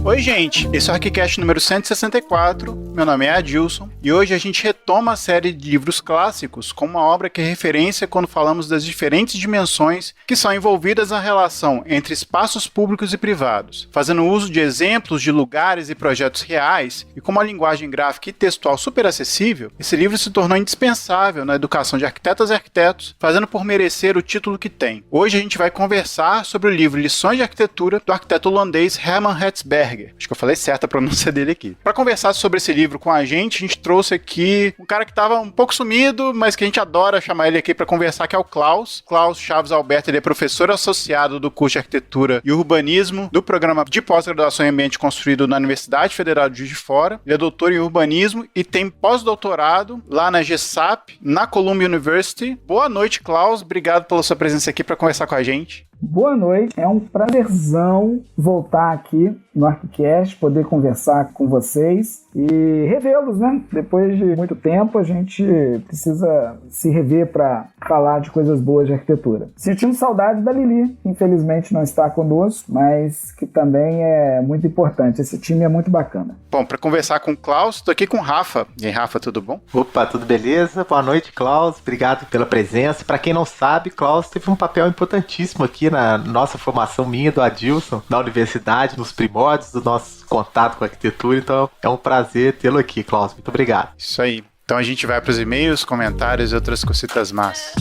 Oi, gente, esse é o Hackcast número 164, meu nome é Adilson, e hoje a gente retoma a série de livros clássicos como uma obra que é referência quando falamos das diferentes dimensões que são envolvidas na relação entre espaços públicos e privados, fazendo uso de exemplos de lugares e projetos reais, e com uma linguagem gráfica e textual super acessível, esse livro se tornou indispensável na educação de arquitetas e arquitetos, fazendo por merecer o título que tem. Hoje a gente vai conversar sobre o livro Lições de Arquitetura, do arquiteto holandês Herman Hertzberger. Acho que eu falei certo a pronúncia dele aqui. Para conversar sobre esse livro com a gente trouxe aqui um cara que estava um pouco sumido, mas que a gente adora chamar ele aqui para conversar, que é o Klaus. Klaus Chaves Alberto, ele é professor associado do curso de Arquitetura e Urbanismo do programa de pós-graduação em Ambiente Construído na Universidade Federal de Juiz de Fora. Ele é doutor em Urbanismo e tem pós-doutorado lá na GSAP, na Columbia University. Boa noite, Klaus. Obrigado pela sua presença aqui para conversar com a gente. Boa noite, é um prazerzão voltar aqui no Arquicast, poder conversar com vocês e revê-los, né? Depois de muito tempo, a gente precisa se rever para falar de coisas boas de arquitetura. Sentimos saudade da Lili, que infelizmente não está conosco, mas que também é muito importante. Esse time é muito bacana. Bom, para conversar com o Klaus, estou aqui com o Rafa. E aí, Rafa, tudo bom? Opa, tudo beleza? Boa noite, Klaus. Obrigado pela presença. Para quem não sabe, Klaus teve um papel importantíssimo aqui na nossa formação minha do Adilson, na universidade, nos primórdios do nosso contato com a arquitetura, então é um prazer tê-lo aqui, Klaus. Muito obrigado. Isso aí. Então a gente vai para os e-mails, comentários e outras cositas más.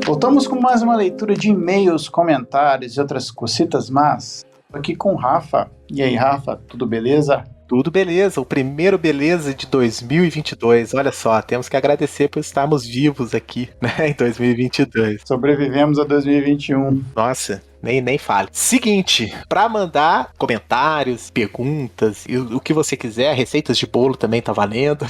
Voltamos com mais uma leitura de e-mails, comentários e outras cositas más. Aqui com o Rafa. E aí, Rafa, tudo beleza? Tudo beleza, o primeiro beleza de 2022. Olha só, temos que agradecer por estarmos vivos aqui, né, em 2022. Sobrevivemos a 2021. Nossa, nem fale. Seguinte, para mandar comentários, perguntas e o que você quiser, receitas de bolo também tá valendo,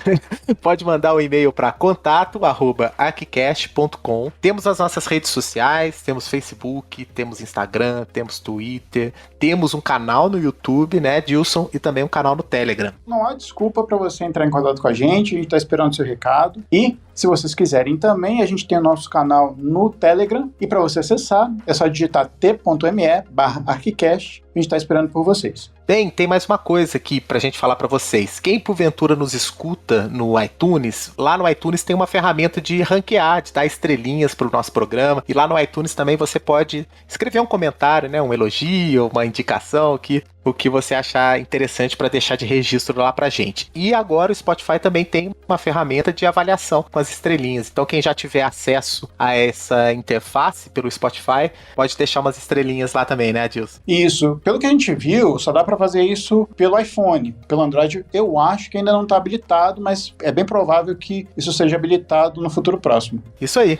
pode mandar um e-mail para contato@arquicast.com. Temos as nossas redes sociais, temos Facebook, temos Instagram, temos Twitter, temos um canal no YouTube, né, Dilson, e também um canal no Telegram. Não há desculpa para você entrar em contato com a gente tá esperando o seu recado. E, se vocês quiserem também, a gente tem o nosso canal no Telegram, e para você acessar, é só digitar t.me/arquicast. A gente está esperando por vocês. Bem, tem mais uma coisa aqui pra gente falar pra vocês. Quem porventura nos escuta no iTunes, lá no iTunes tem uma ferramenta de ranquear, de dar estrelinhas pro nosso programa. E lá no iTunes também você pode escrever um comentário, né, um elogio, uma indicação, o que você achar interessante para deixar de registro lá pra gente. E agora o Spotify também tem uma ferramenta de avaliação com as estrelinhas. Então quem já tiver acesso a essa interface pelo Spotify, pode deixar umas estrelinhas lá também, né, Adilson? Isso. Pelo que a gente viu, só dá para fazer isso pelo iPhone. Pelo Android, eu acho que ainda não está habilitado, mas é bem provável que isso seja habilitado no futuro próximo. Isso aí.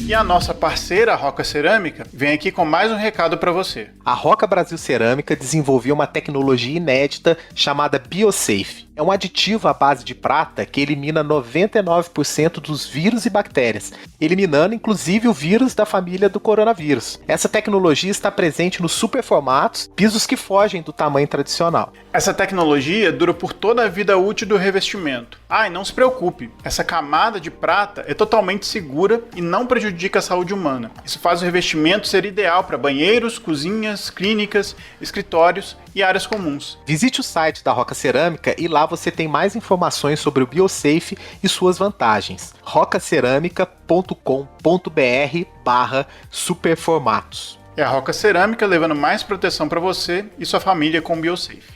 E a nossa parceira, a Roca Cerâmica, vem aqui com mais um recado para você. A Roca Brasil Cerâmica desenvolveu uma tecnologia inédita chamada BioSafe. É um aditivo à base de prata que elimina 99% dos vírus e bactérias, eliminando inclusive o vírus da família do coronavírus. Essa tecnologia está presente nos superformatos, pisos que fogem do tamanho tradicional. Essa tecnologia dura por toda a vida útil do revestimento. E não se preocupe, essa camada de prata é totalmente segura e não prejudica a saúde humana. Isso faz o revestimento ser ideal para banheiros, cozinhas, clínicas, escritórios e áreas comuns. Visite o site da Roca Cerâmica e lá você tem mais informações sobre o BioSafe e suas vantagens. rocaceramica.com.br/superformatos. É a Roca Cerâmica levando mais proteção para você e sua família com o BioSafe.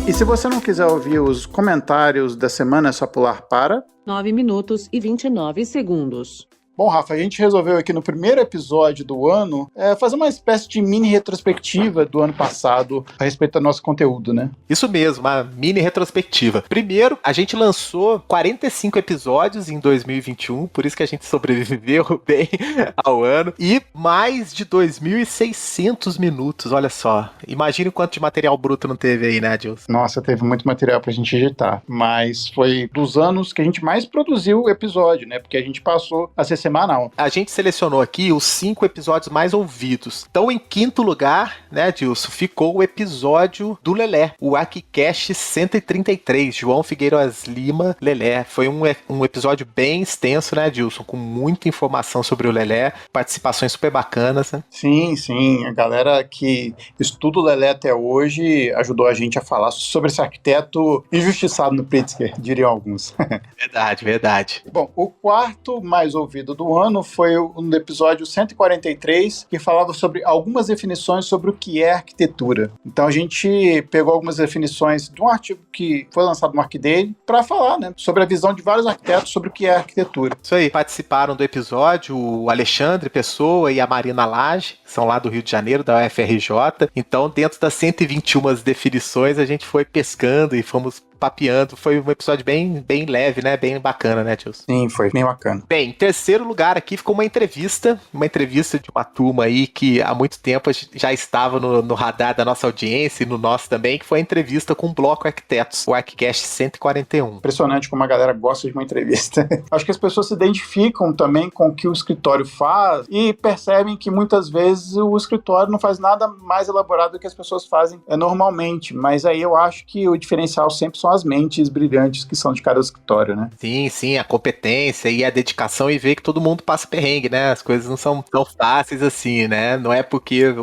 E se você não quiser ouvir os comentários da semana, é só pular para 9 minutos e 29 segundos. Bom, Rafa, a gente resolveu aqui no primeiro episódio do ano fazer uma espécie de mini retrospectiva do ano passado a respeito do nosso conteúdo, né? Isso mesmo, uma mini retrospectiva. Primeiro, a gente lançou 45 episódios em 2021, por isso que a gente sobreviveu bem ao ano, e mais de 2.600 minutos, olha só. Imagine o quanto de material bruto não teve aí, né, Adilson? Nossa, teve muito material pra gente editar, mas foi dos anos que a gente mais produziu o episódio, né? Porque a gente passou a ser semanal. A gente selecionou aqui os 5 episódios mais ouvidos. Então, em quinto lugar, né, Dilson, ficou o episódio do Lelé, o AquiCast 133, João Figueiras Lima, Lelé. Foi um episódio bem extenso, né, Dilson, com muita informação sobre o Lelé, participações super bacanas, né? Sim, sim. A galera que estuda o Lelé até hoje ajudou a gente a falar sobre esse arquiteto injustiçado no Pritzker, diriam alguns. Verdade, verdade. Bom, o quarto mais ouvido do ano foi no episódio 143, que falava sobre algumas definições sobre o que é arquitetura. Então a gente pegou algumas definições de um artigo que foi lançado no Arquidei para falar, né, sobre a visão de vários arquitetos sobre o que é arquitetura. Isso aí, participaram do episódio o Alexandre Pessoa e a Marina Lage, que são lá do Rio de Janeiro, da UFRJ. Então, dentro das 121 definições, a gente foi pescando e fomos papeando. Foi um episódio bem leve, né? Bem bacana, né, Tilson? Sim, foi bem bacana. Bem, em terceiro lugar aqui ficou uma entrevista de uma turma aí que há muito tempo já estava no radar da nossa audiência e no nosso também, que foi a entrevista com o Bloco Arquitetos, o AquiCast 141. Impressionante como a galera gosta de uma entrevista. Acho que as pessoas se identificam também com o que o escritório faz e percebem que muitas vezes o escritório não faz nada mais elaborado do que as pessoas fazem normalmente, mas aí eu acho que o diferencial sempre são as mentes brilhantes que são de cada escritório, né? Sim, a competência e a dedicação, e ver que todo mundo passa perrengue, né? As coisas não são tão fáceis assim, né? Não é porque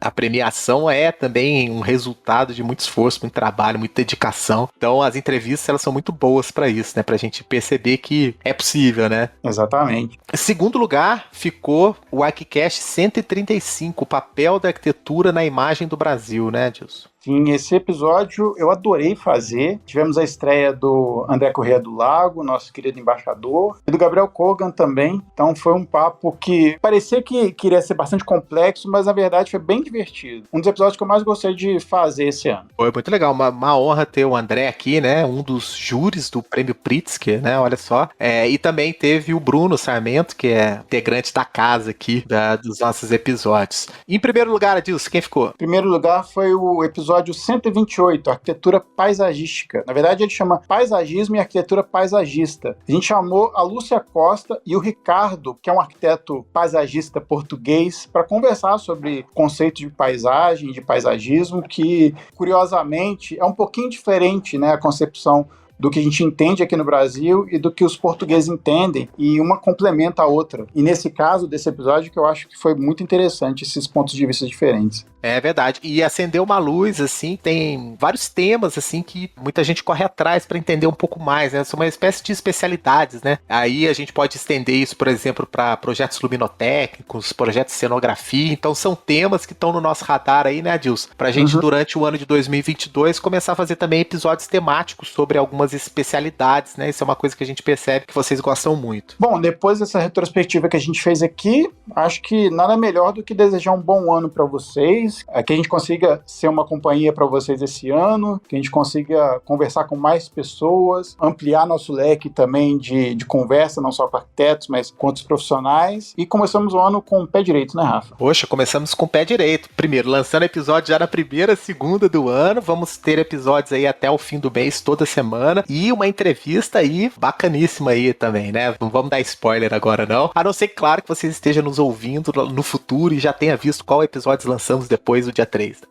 a premiação é também um resultado de muito esforço, muito trabalho, muita dedicação. Então as entrevistas, elas são muito boas para isso, né? Pra gente perceber que é possível, né? Exatamente. Em segundo lugar, ficou o AquiCast 135, o papel da arquitetura na imagem do Brasil, né, Dilson? Sim, esse episódio eu adorei fazer. Tivemos a estreia do André Corrêa do Lago, nosso querido embaixador, e do Gabriel Kogan também. Então foi um papo que parecia que queria ser bastante complexo, mas na verdade foi bem divertido. Um dos episódios que eu mais gostei de fazer esse ano. Foi muito legal, uma honra ter o André aqui, né? Um dos júris do Prêmio Pritzker, né? Olha só. E também teve o Bruno Sarmento, que é integrante da casa aqui, dos nossos episódios. E em primeiro lugar, Adilson, quem ficou? Em primeiro lugar foi o episódio 128, Arquitetura Paisagística. Na verdade, ele chama Paisagismo e Arquitetura Paisagista. A gente chamou a Lúcia Costa e o Ricardo, que é um arquiteto paisagista português, para conversar sobre o conceito de paisagem, de paisagismo, que, curiosamente, é um pouquinho diferente, né, a concepção do que a gente entende aqui no Brasil e do que os portugueses entendem, e uma complementa a outra. E nesse caso desse episódio, que eu acho que foi muito interessante esses pontos de vista diferentes. É verdade. E acendeu uma luz, assim, tem vários temas, assim, que muita gente corre atrás para entender um pouco mais, né? São uma espécie de especialidades, né? Aí a gente pode estender isso, por exemplo, para projetos luminotécnicos, projetos de cenografia. Então são temas que estão no nosso radar aí, né, Adilson? Pra gente, durante o ano de 2022, começar a fazer também episódios temáticos sobre algumas especialidades, né? Isso é uma coisa que a gente percebe que vocês gostam muito. Bom, depois dessa retrospectiva que a gente fez aqui, acho que nada melhor do que desejar um bom ano para vocês, que a gente consiga ser uma companhia para vocês esse ano, que a gente consiga conversar com mais pessoas, ampliar nosso leque também de conversa, não só com arquitetos, mas com outros profissionais. E começamos o ano com o pé direito, né, Rafa? Poxa, começamos com o pé direito. Primeiro, lançando episódio já na primeira, segunda do ano. Vamos ter episódios aí até o fim do mês, toda semana. E uma entrevista aí bacaníssima aí também, né? Não vamos dar spoiler agora, não. A não ser, claro, que vocês estejam nos ouvindo no futuro e já tenha visto qual episódio lançamos depois do dia 3.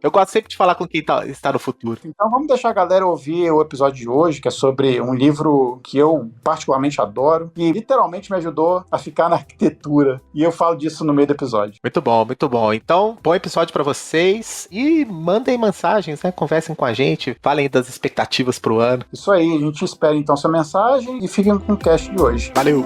Eu gosto sempre de falar com quem está no futuro. Então vamos deixar a galera ouvir o episódio de hoje, que é sobre um livro que eu particularmente adoro e literalmente me ajudou a ficar na arquitetura. E eu falo disso no meio do episódio. Muito bom, muito bom. Então, bom episódio pra vocês e mandem mensagens, né? Conversem com a gente, falem das expectativas pro ano. Isso aí, a gente espera então sua mensagem e fiquem com o cast de hoje. Valeu!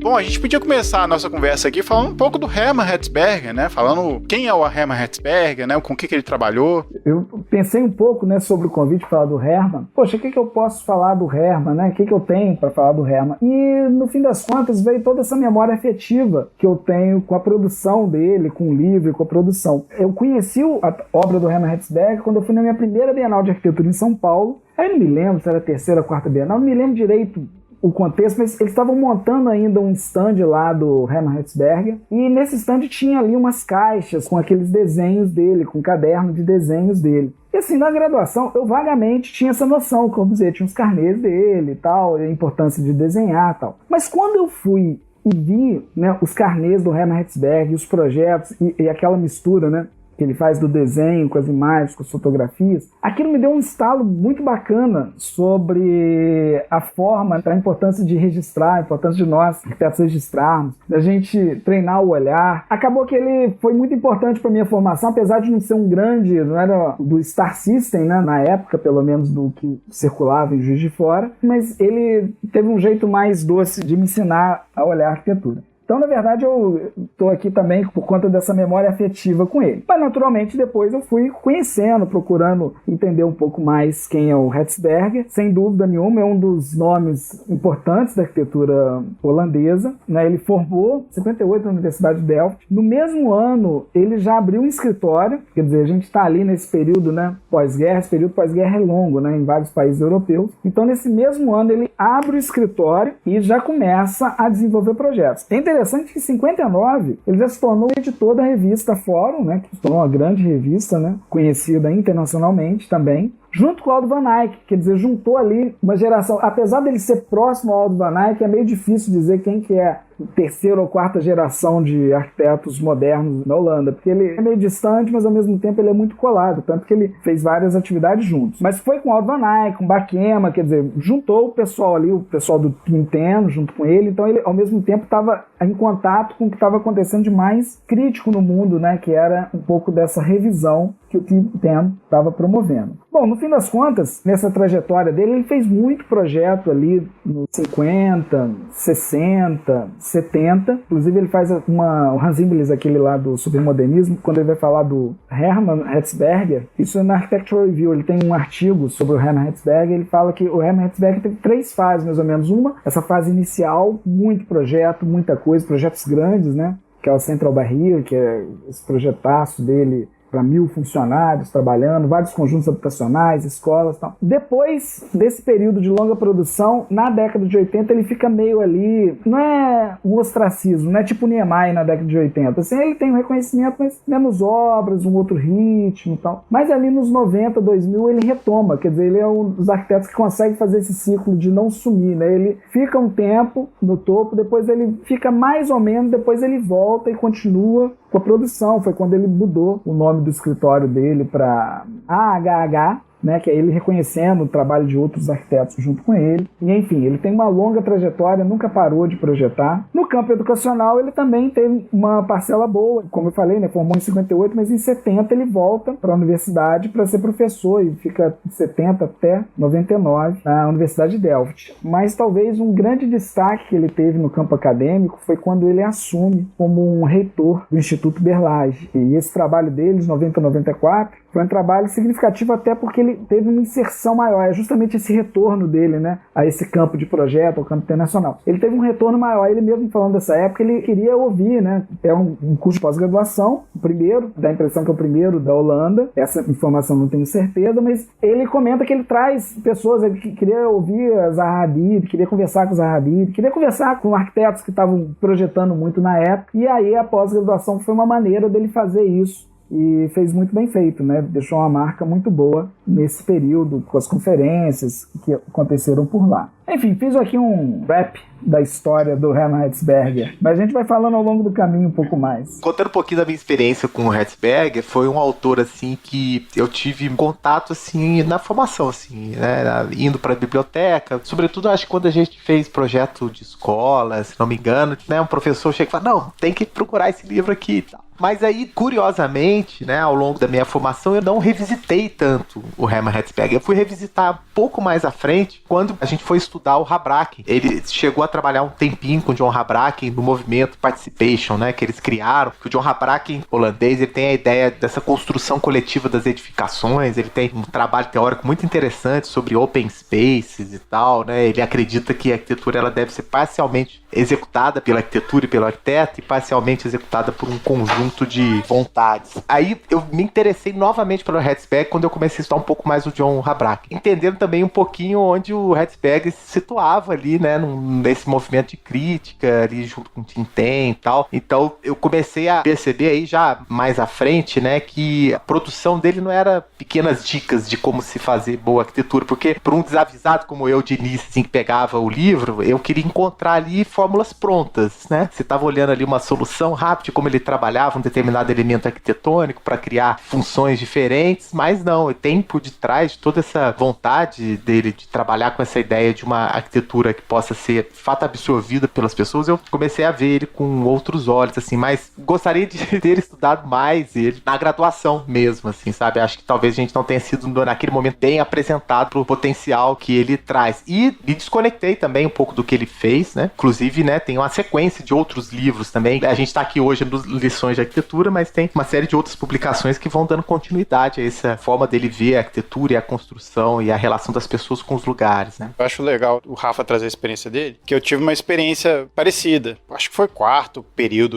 Bom, a gente podia começar a nossa conversa aqui falando um pouco do Hermann Hertzberger, né? Falando quem é o Hermann Hertzberger, né? Com o que ele trabalhou. Eu pensei um pouco, né, sobre o convite para falar do Hermann. Poxa, o que eu posso falar do Hermann, né? O que eu tenho para falar do Hermann? E, no fim das contas, veio toda essa memória afetiva que eu tenho com a produção dele, com o livro, com a produção. Eu conheci a obra do Hermann Hertzberger quando eu fui na minha primeira Bienal de Arquitetura em São Paulo. Aí eu não me lembro se era a terceira ou quarta Bienal, não me lembro direito o contexto, mas eles estavam montando ainda um stand lá do Hermann Hertzberger, e nesse stand tinha ali umas caixas com aqueles desenhos dele, com um caderno de desenhos dele. E assim, na graduação, eu vagamente tinha essa noção, como dizer, tinha uns carnês dele e tal, a importância de desenhar e tal. Mas quando eu fui e vi, né, os carnês do Hermann Hertzberger, os projetos e aquela mistura, né, que ele faz do desenho com as imagens, com as fotografias, aquilo me deu um estalo muito bacana sobre a forma, a importância de registrar, a importância de nós, arquitetos, registrarmos, da gente treinar o olhar. Acabou que ele foi muito importante para minha formação, apesar de não ser um grande, não era do Star System, né, na época, pelo menos do que circulava em Juiz de Fora, mas ele teve um jeito mais doce de me ensinar a olhar a arquitetura. Então, na verdade, eu estou aqui também por conta dessa memória afetiva com ele. Mas, naturalmente, depois eu fui conhecendo, procurando entender um pouco mais quem é o Hertzberger. Sem dúvida nenhuma, é um dos nomes importantes da arquitetura holandesa, né? Ele formou em 58 na Universidade de Delft. No mesmo ano, ele já abriu um escritório. Quer dizer, a gente está ali nesse período, né, pós-guerra. Esse período pós-guerra é longo, né, em vários países europeus. Então, nesse mesmo ano, ele abre o escritório e já começa a desenvolver projetos. É interessante que em 59 ele já se tornou editor da revista Fórum, né, que se tornou uma grande revista, né, conhecida internacionalmente também, junto com o Aldo Van Eyck, quer dizer, juntou ali uma geração. Apesar dele ser próximo ao Aldo Van Eyck, é meio difícil dizer quem que é a terceira ou quarta geração de arquitetos modernos na Holanda, porque ele é meio distante, mas ao mesmo tempo ele é muito colado, tanto que ele fez várias atividades juntos. Mas foi com o Aldo Van Eyck, com o Bakema, quer dizer, juntou o pessoal ali, o pessoal do Quinteno junto com ele, então ele ao mesmo tempo estava em contato com o que estava acontecendo de mais crítico no mundo, né, que era um pouco dessa revisão que o Quinteno estava promovendo. Bom, no fim das contas, nessa trajetória dele, ele fez muito projeto ali nos 50, 60, 70. Inclusive, ele faz o Hans Imbles, aquele lá do supermodernismo, quando ele vai falar do Hermann Hertzberger, isso é na Architectural Review, ele tem um artigo sobre o Hermann Hertzberger, ele fala que o Hermann Hertzberger teve 3 fases, mais ou menos. Uma, essa fase inicial, muito projeto, muita coisa, projetos grandes, né? Que é o Central Barrier, que é esse projetaço dele, para 1.000 funcionários trabalhando, vários conjuntos habitacionais, escolas e tal. Depois desse período de longa produção, na década de 80, ele fica meio ali, não é um ostracismo, não é tipo Niemeyer na década de 80. Assim, ele tem um reconhecimento, mas menos obras, um outro ritmo e tal. Mas ali nos 90, 2000, ele retoma, quer dizer, ele é um dos arquitetos que consegue fazer esse ciclo de não sumir, né? Ele fica um tempo no topo, depois ele fica mais ou menos, depois ele volta e continua com a produção. Foi quando ele mudou o nome do escritório dele para AHH, né, que é ele reconhecendo o trabalho de outros arquitetos junto com ele. E, enfim, ele tem uma longa trajetória, nunca parou de projetar. No campo educacional, ele também tem uma parcela boa. Como eu falei, né, formou em 58, mas em 70 ele volta para a universidade para ser professor e fica de 70 até 99 na Universidade de Delft. Mas talvez um grande destaque que ele teve no campo acadêmico foi quando ele assume como um reitor do Instituto Berlage. E esse trabalho dele, de 90 a 94, foi um trabalho significativo até porque ele teve uma inserção maior. É justamente esse retorno dele, né, a esse campo de projeto, ao campo internacional. Ele teve um retorno maior. Ele mesmo falando dessa época, ele queria ouvir, né? É um curso de pós-graduação, o primeiro, dá a impressão que é o primeiro da Holanda. Essa informação não tenho certeza, mas ele comenta que ele traz pessoas, ele queria ouvir a Zaha Hadid, queria conversar com o Zaha Hadid, queria conversar com arquitetos que estavam projetando muito na época. E aí a pós-graduação foi uma maneira dele fazer isso. E fez muito bem feito, né? Deixou uma marca muito boa nesse período, com as conferências que aconteceram por lá. Enfim, fiz aqui um rap da história do Hermann Hertzberger, mas a gente vai falando ao longo do caminho um pouco mais. Contando um pouquinho da minha experiência com o Hertzberger, foi um autor, assim, que eu tive contato, assim, na formação, assim, né? Indo para a biblioteca, sobretudo, acho que quando a gente fez projeto de escola, se não me engano, né? Um professor chega e fala, não, tem que procurar esse livro aqui e tal. Mas aí, curiosamente, né, ao longo da minha formação, eu não revisitei tanto o Hermann Hertzberger. Eu fui revisitar um pouco mais à frente, quando a gente foi estudar o Habraken. Ele chegou a trabalhar um tempinho com o John Habraken no movimento Participation, né, que eles criaram. Que o John Habraken, holandês, ele tem a ideia dessa construção coletiva das edificações. Ele tem um trabalho teórico muito interessante sobre open spaces e tal, né. Ele acredita que a arquitetura ela deve ser parcialmente executada pela arquitetura e pelo arquiteto e parcialmente executada por um conjunto conjunto de vontades. Aí eu me interessei novamente pelo Herzberg quando eu comecei a estudar um pouco mais o John Habraque, entendendo também um pouquinho onde o Herzberg se situava ali, né, nesse movimento de crítica ali junto com o Tintin e tal. Então eu comecei a perceber aí já mais à frente, né, que a produção dele não era pequenas dicas de como se fazer boa arquitetura, porque para um desavisado como eu de início, assim, que pegava o livro, eu queria encontrar ali fórmulas prontas, né? Você estava olhando ali uma solução rápida de como ele trabalhava um determinado elemento arquitetônico para criar funções diferentes, mas não, tem por detrás de toda essa vontade dele de trabalhar com essa ideia de uma arquitetura que possa ser de fato absorvida pelas pessoas. Eu comecei a ver ele com outros olhos, assim, mas gostaria de ter estudado mais ele na graduação mesmo, assim, sabe? Acho que talvez a gente não tenha sido naquele momento bem apresentado pro potencial que ele traz. E me desconectei também um pouco do que ele fez, né? Inclusive, né, tem uma sequência de outros livros também. A gente tá aqui hoje nos Lições de Arquitetura, mas tem uma série de outras publicações que vão dando continuidade a essa forma dele ver a arquitetura e a construção e a relação das pessoas com os lugares, né? Eu acho legal o Rafa trazer a experiência dele, que eu tive uma experiência parecida. Acho que foi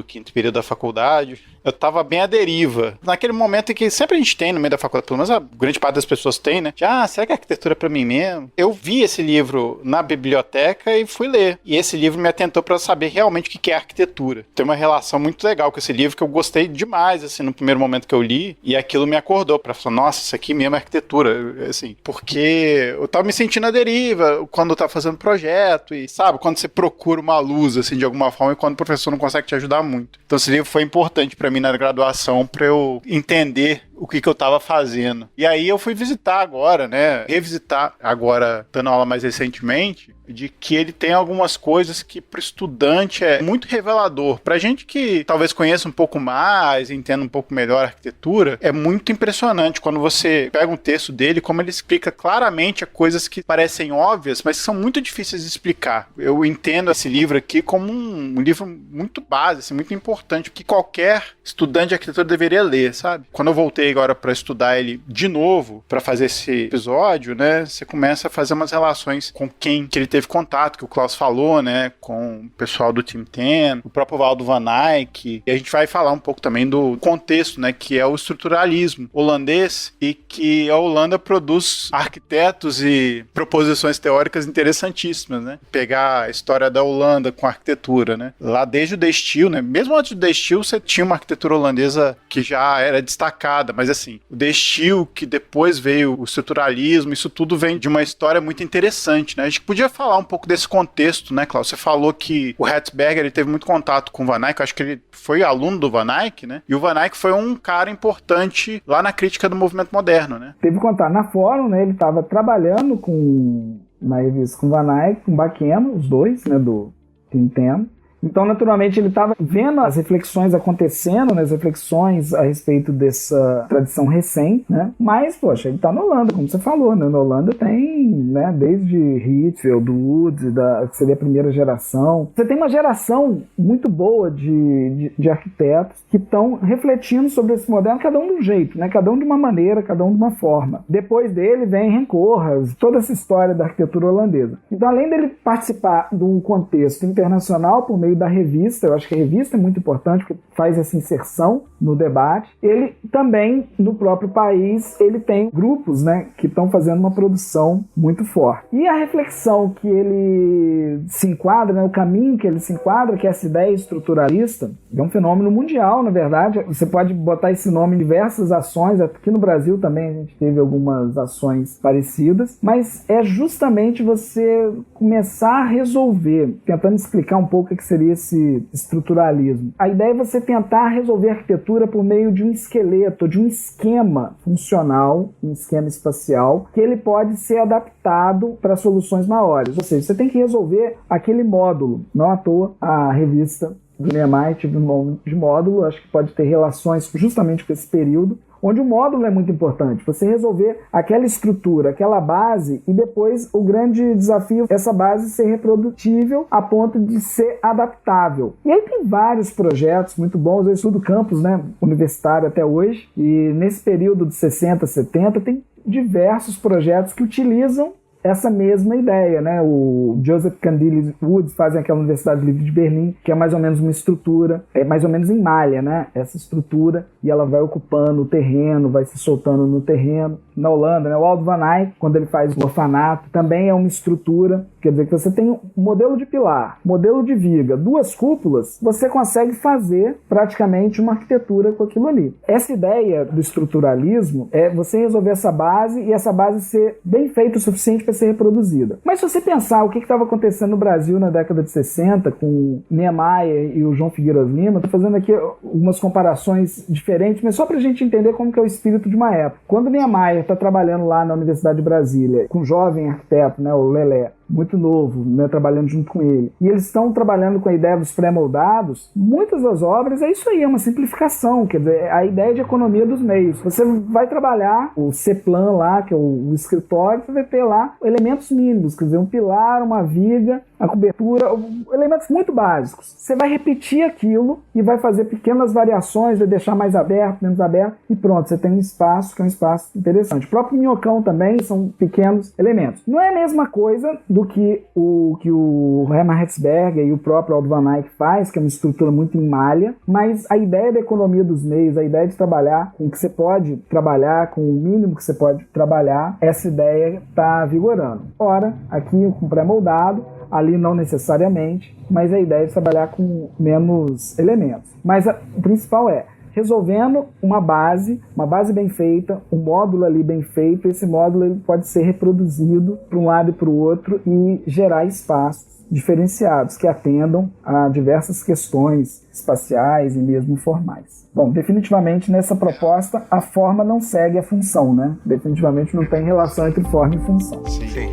quinto período da faculdade. Eu tava bem à deriva. Naquele momento em que sempre a gente tem no meio da faculdade, pelo menos a grande parte das pessoas tem, né? Será que a arquitetura é pra mim mesmo? Eu vi esse livro na biblioteca e fui ler. E esse livro me atentou pra saber realmente o que é arquitetura. Tem uma relação muito legal com esse livro que eu gostei demais, assim, no primeiro momento que eu li. E aquilo me acordou pra falar, nossa, isso aqui mesmo é arquitetura. Assim, porque eu tava me sentindo à deriva quando eu tava fazendo projeto e, sabe, quando você procura uma luz, assim, de alguma forma e quando o professor não consegue te ajudar muito. Então esse livro foi importante pra mim na graduação para eu entender o que eu estava fazendo. E aí eu fui visitar agora, né? Revisitar agora, dando aula mais recentemente, de que ele tem algumas coisas que para o estudante é muito revelador. Para gente que talvez conheça um pouco mais, entenda um pouco melhor a arquitetura, é muito impressionante quando você pega um texto dele, como ele explica claramente coisas que parecem óbvias, mas que são muito difíceis de explicar. Eu entendo esse livro aqui como um livro muito básico, assim, muito importante, que qualquer estudante de arquitetura deveria ler, sabe? Quando eu voltei agora para estudar ele de novo, para fazer esse episódio, né, você começa a fazer umas relações com quem que ele teve contato, que o Klaus falou, né, com o pessoal do Team 10, o próprio Waldo van Eyck, e a gente vai falar um pouco também do contexto, né, que é o estruturalismo holandês e que a Holanda produz arquitetos e proposições teóricas interessantíssimas, né, pegar a história da Holanda com a arquitetura, né, lá desde o De Stijl, né, mesmo antes do De Stijl você tinha uma arquitetura holandesa que já era destacada, mas assim, o De Stijl, que depois veio o estruturalismo, isso tudo vem de uma história muito interessante, né, a gente podia falar um pouco desse contexto, né, Klaus? Você falou que o Herzberg, ele teve muito contato com o Van Eyck, eu acho que ele foi aluno do Van Eyck, né? E o Van Eyck foi um cara importante lá na crítica do movimento moderno, né? Teve contato na Fórum, né? Ele estava trabalhando na revista com o Van Eyck, com o Bakema, os dois, né, do Team 10. Então, naturalmente, ele estava vendo as reflexões acontecendo, né, as reflexões a respeito dessa tradição recente, né? Mas, poxa, ele está na Holanda, como você falou, né? Na Holanda tem, né, desde Rietveld, Woods, que seria a primeira geração. Você tem uma geração muito boa de arquitetos que estão refletindo sobre esse moderno, cada um de um jeito, né? Cada um de uma maneira, cada um de uma forma. Depois dele vem Rencorras, toda essa história da arquitetura holandesa. Então, além dele participar de um contexto internacional por meio da revista, eu acho que a revista é muito importante porque faz essa inserção no debate. Ele também, no próprio país, ele tem grupos, né, que estão fazendo uma produção muito forte. E a reflexão que ele se enquadra, né, o caminho que ele se enquadra, que é essa ideia estruturalista, é um fenômeno mundial, na verdade. Você pode botar esse nome em diversas ações, aqui no Brasil também a gente teve algumas ações parecidas, mas é justamente você começar a resolver, tentando explicar um pouco o que seria esse estruturalismo. A ideia é você tentar resolver a arquitetura por meio de um esqueleto, de um esquema funcional, um esquema espacial, que ele pode ser adaptado para soluções maiores. Ou seja, você tem que resolver aquele módulo. Não à toa, a revista do Niemeyer teve um nome de módulo, acho que pode ter relações justamente com esse período, onde o módulo é muito importante. Você resolver aquela estrutura, aquela base, e depois o grande desafio é essa base ser reprodutível a ponto de ser adaptável. E aí tem vários projetos muito bons. Eu estudo campus, né, universitário até hoje, e nesse período de 60, 70 tem diversos projetos que utilizam essa mesma ideia, né? O Joseph Candile Woods faz aquela Universidade Livre de Berlim, que é mais ou menos uma estrutura, é mais ou menos em malha, né? Essa estrutura, e ela vai ocupando o terreno, vai se soltando no terreno. Na Holanda, né? O Aldo van Eyck, quando ele faz o orfanato, também é uma estrutura, quer dizer que você tem um modelo de pilar, modelo de viga, 2 cúpulas, você consegue fazer praticamente uma arquitetura com aquilo ali. Essa ideia do estruturalismo é você resolver essa base e essa base ser bem feita o suficiente para ser reproduzida. Mas se você pensar o que estava acontecendo no Brasil na década de 60 com o Niemeyer e o João Figueiredo Lima, estou fazendo aqui algumas comparações diferentes, mas só para a gente entender como que é o espírito de uma época. Quando o Niemeyer está trabalhando lá na Universidade de Brasília com um jovem arquiteto, né, o Lelé, muito novo, né, trabalhando junto com ele, e eles estão trabalhando com a ideia dos pré-moldados, muitas das obras é isso aí, é uma simplificação, quer dizer, a ideia de economia dos meios. Você vai trabalhar o C-plan lá, que é o escritório, você vai ter lá elementos mínimos, quer dizer, um pilar, uma viga, a cobertura, elementos muito básicos. Você vai repetir aquilo e vai fazer pequenas variações, vai deixar mais aberto, menos aberto, e pronto, você tem um espaço que é um espaço interessante. O próprio minhocão também são pequenos elementos. Não é a mesma coisa do que o Hermann Hertzberger e o próprio Aldo van Eyck faz, que é uma estrutura muito em malha, mas a ideia da economia dos meios, a ideia de trabalhar com o que você pode trabalhar, com o mínimo que você pode trabalhar, essa ideia está vigorando. Ora, aqui com pré-moldado, ali não necessariamente, mas a ideia é trabalhar com menos elementos. Mas o principal é resolvendo uma base bem feita, um módulo ali bem feito, esse módulo ele pode ser reproduzido para um lado e para o outro e gerar espaços diferenciados que atendam a diversas questões espaciais e mesmo formais. Bom, definitivamente nessa proposta a forma não segue a função, né? Definitivamente não tem relação entre forma e função. Sim.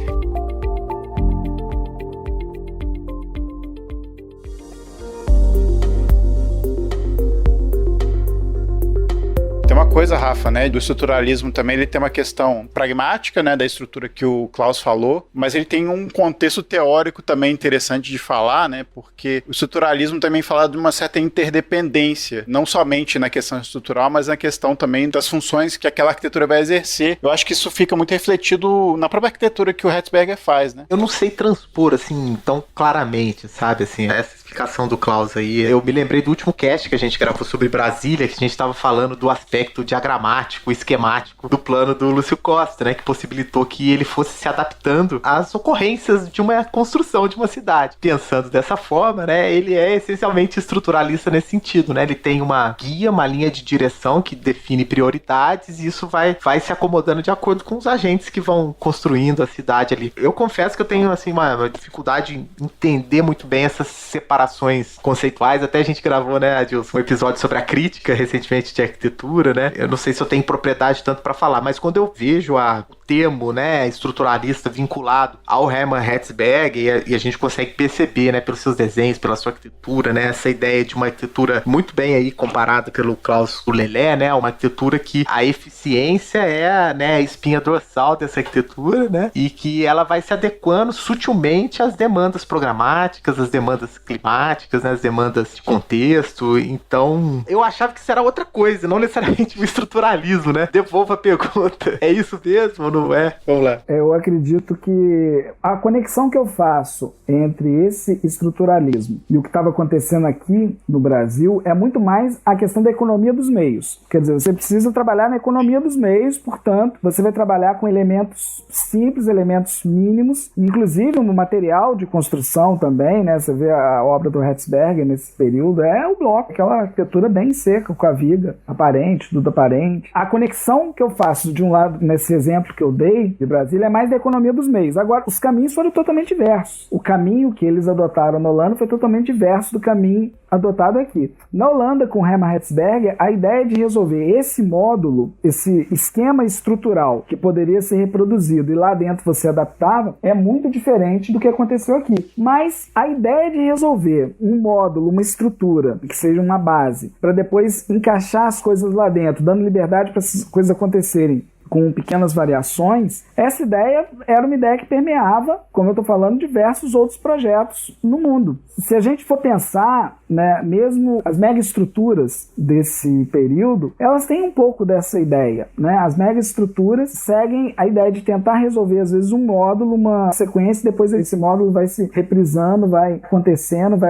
Tem uma coisa, Rafa, né, do estruturalismo também, ele tem uma questão pragmática, né, da estrutura que o Klaus falou, mas ele tem um contexto teórico também interessante de falar, né, porque o estruturalismo também fala de uma certa interdependência, não somente na questão estrutural, mas na questão também das funções que aquela arquitetura vai exercer. Eu acho que isso fica muito refletido na própria arquitetura que o Hertzberger faz, né. Eu não sei transpor, assim, tão claramente, sabe, assim, essa explicação do Klaus aí. Eu me lembrei do último cast que a gente gravou sobre Brasília, que a gente estava falando do aspecto diagramático, esquemático do plano do Lúcio Costa, né, que possibilitou que ele fosse se adaptando às ocorrências de uma construção de uma cidade. Pensando dessa forma, né, ele é essencialmente estruturalista nesse sentido, né, ele tem uma guia, uma linha de direção que define prioridades e isso vai se acomodando de acordo com os agentes que vão construindo a cidade ali. Eu confesso que eu tenho, assim, uma dificuldade em entender muito bem essas separações conceituais. Até a gente gravou, né, Adilson, um episódio sobre a crítica recentemente de arquitetura, né? Eu não sei se eu tenho propriedade tanto para falar, mas quando eu vejo o termo, né, estruturalista vinculado ao Hermann Hertzberger e a gente consegue perceber, né, pelos seus desenhos, pela sua arquitetura, né, essa ideia de uma arquitetura muito bem aí comparada pelo Klaus Lelé, né, uma arquitetura que a eficiência é, né, a espinha dorsal dessa arquitetura, né, e que ela vai se adequando sutilmente às demandas programáticas, às demandas climáticas, né, as demandas de contexto. Então, eu achava que isso era outra coisa, não necessariamente o estruturalismo, né? Devolvo a pergunta. É isso mesmo ou não é? Vamos lá. Eu acredito que a conexão que eu faço entre esse estruturalismo e o que estava acontecendo aqui no Brasil é muito mais a questão da economia dos meios. Quer dizer, você precisa trabalhar na economia dos meios, portanto, você vai trabalhar com elementos simples, elementos mínimos, inclusive no material de construção também, né? Você vê a obra do Hertzberger nesse período, é o bloco, aquela arquitetura bem seca, com a viga aparente, tudo aparente. A conexão que eu faço de um lado, nesse exemplo que eu dei de Brasília, é mais da economia dos meios. Agora, os caminhos foram totalmente diversos. O caminho que eles adotaram na Holanda foi totalmente diverso do caminho adotado aqui. Na Holanda, com Hermann Hertzberger, a ideia de resolver esse módulo, esse esquema estrutural que poderia ser reproduzido e lá dentro você adaptava, é muito diferente do que aconteceu aqui. Mas a ideia de resolver um módulo, uma estrutura, que seja uma base, para depois encaixar as coisas lá dentro, dando liberdade para essas coisas acontecerem com pequenas variações, essa ideia era uma ideia que permeava, como eu estou falando, diversos outros projetos no mundo. Se a gente for pensar né, mesmo as megaestruturas desse período, elas têm um pouco dessa ideia, né? As megaestruturas seguem a ideia de tentar resolver, às vezes, um módulo, uma sequência, depois esse módulo vai se reprisando, vai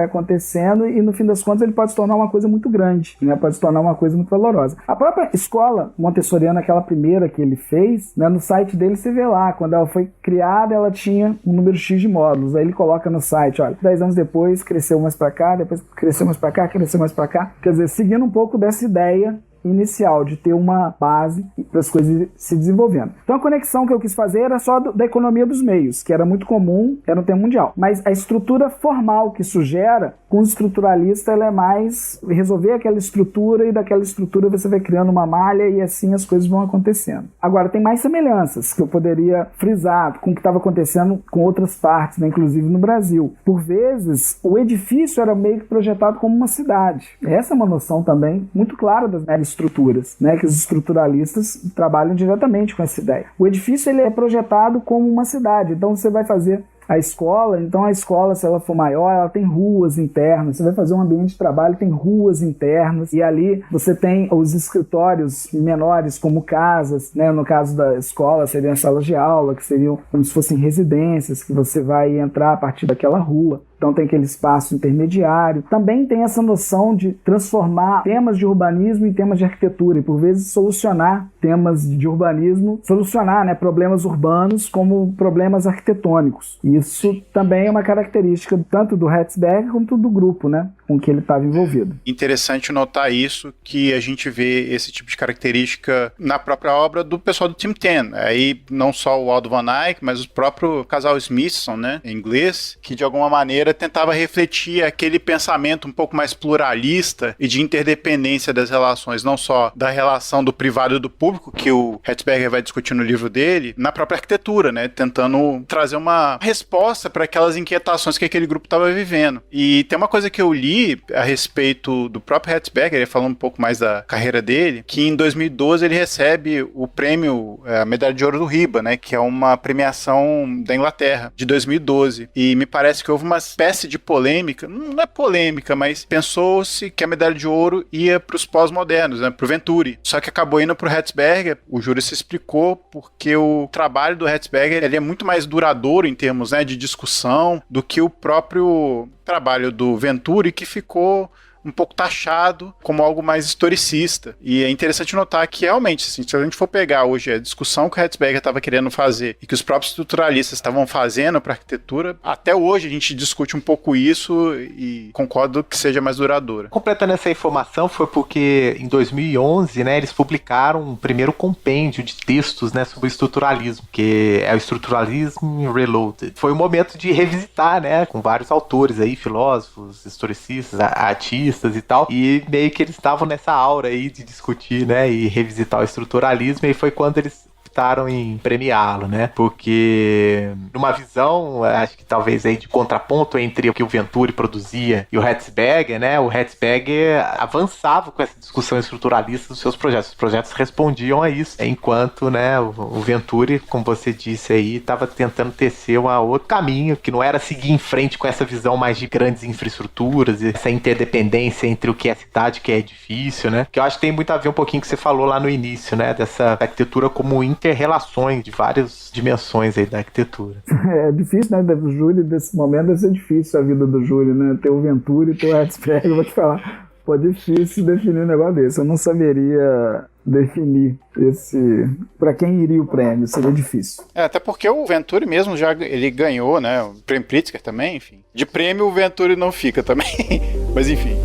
acontecendo, e no fim das contas ele pode se tornar uma coisa muito grande, né? Pode se tornar uma coisa muito valorosa. A própria escola montessoriana, aquela primeira que ele fez, né, no site dele você vê lá, quando ela foi criada, ela tinha um número X de módulos, aí ele coloca no site, olha, 10 anos depois cresceu mais para cá, depois cresceu mais para cá, cresceu mais para cá, quer dizer, seguindo um pouco dessa ideia inicial, de ter uma base para as coisas se desenvolvendo. Então a conexão que eu quis fazer era só da economia dos meios, que era muito comum, era um tema mundial. Mas a estrutura formal que isso gera, com o estruturalista, ela é mais resolver aquela estrutura, e daquela estrutura você vai criando uma malha, e assim as coisas vão acontecendo. Agora, tem mais semelhanças que eu poderia frisar com o que estava acontecendo com outras partes, né, inclusive no Brasil. Por vezes, o edifício era meio que projetado como uma cidade. Essa é uma noção também muito clara das estruturas, né, que os estruturalistas trabalham diretamente com essa ideia. O edifício ele é projetado como uma cidade, então você vai fazer a escola, então a escola, se ela for maior, ela tem ruas internas, você vai fazer um ambiente de trabalho, tem ruas internas, e ali você tem os escritórios menores como casas, né? No caso da escola seriam salas de aula, que seriam como se fossem residências, que você vai entrar a partir daquela rua. Então tem aquele espaço intermediário. Também tem essa noção de transformar temas de urbanismo em temas de arquitetura, e por vezes solucionar temas de urbanismo, solucionar, né, problemas urbanos como problemas arquitetônicos. Isso também é uma característica tanto do Herzberg quanto do grupo, né, com que ele estava envolvido. Interessante notar isso, que a gente vê esse tipo de característica na própria obra do pessoal do Team 10. Aí não só o Aldo Van Eyck, mas o próprio casal Smithson, né, em inglês, que de alguma maneira tentava refletir aquele pensamento um pouco mais pluralista e de interdependência das relações, não só da relação do privado e do público, que o Herzberger vai discutir no livro dele, na própria arquitetura, né, tentando trazer uma resposta para aquelas inquietações que aquele grupo estava vivendo. E tem uma coisa que eu li a respeito do próprio Herzberger, ele falando um pouco mais da carreira dele, que em 2012 ele recebe o prêmio, a Medalha de Ouro do RIBA, né, que é uma premiação da Inglaterra, de 2012. E me parece que houve uma espécie de polêmica, não é polêmica, mas pensou-se que a Medalha de Ouro ia para os pós-modernos, né, para o Venturi. Só que acabou indo para o Herzberger. O júri se explicou porque o trabalho do Herzberger ele é muito mais duradouro em termos, né, de discussão do que o próprio trabalho do Venturi, que ficou um pouco taxado como algo mais historicista. E é interessante notar que realmente, assim, se a gente for pegar hoje a discussão que o Herzberger estava querendo fazer e que os próprios estruturalistas estavam fazendo para a arquitetura, até hoje a gente discute um pouco isso e concordo que seja mais duradoura. Completando essa informação foi porque em 2011, né, eles publicaram um primeiro compêndio de textos, né, sobre o estruturalismo, que é o Structuralism Reloaded. Foi um momento de revisitar, né, com vários autores aí, filósofos, historicistas, artistas e tal, e meio que eles estavam nessa aura aí de discutir, né, e revisitar o estruturalismo, e foi quando eles optaram em premiá-lo, né? Porque numa visão, acho que talvez aí de contraponto entre o que o Venturi produzia e o Herzberger, né? O Herzberger avançava com essa discussão estruturalista dos seus projetos. Os projetos respondiam a isso, enquanto, né, o Venturi, como você disse aí, estava tentando tecer um outro caminho, que não era seguir em frente com essa visão mais de grandes infraestruturas, essa interdependência entre o que é cidade e o que é edifício, né? Que eu acho que tem muito a ver um pouquinho com o que você falou lá no início, né? Dessa arquitetura como interrelações de várias dimensões aí da arquitetura. É difícil, né? O Júlio, desse momento, deve ser difícil a vida do Júlio, né? Ter o Venturi e ter o Herzberger, eu vou te falar. Pô, difícil definir um negócio desse. Eu não saberia definir esse... Para quem iria o prêmio, seria difícil. Até porque o Venturi mesmo já ele ganhou, né? O prêmio Pritzker também, enfim. De prêmio o Venturi não fica também. Mas enfim.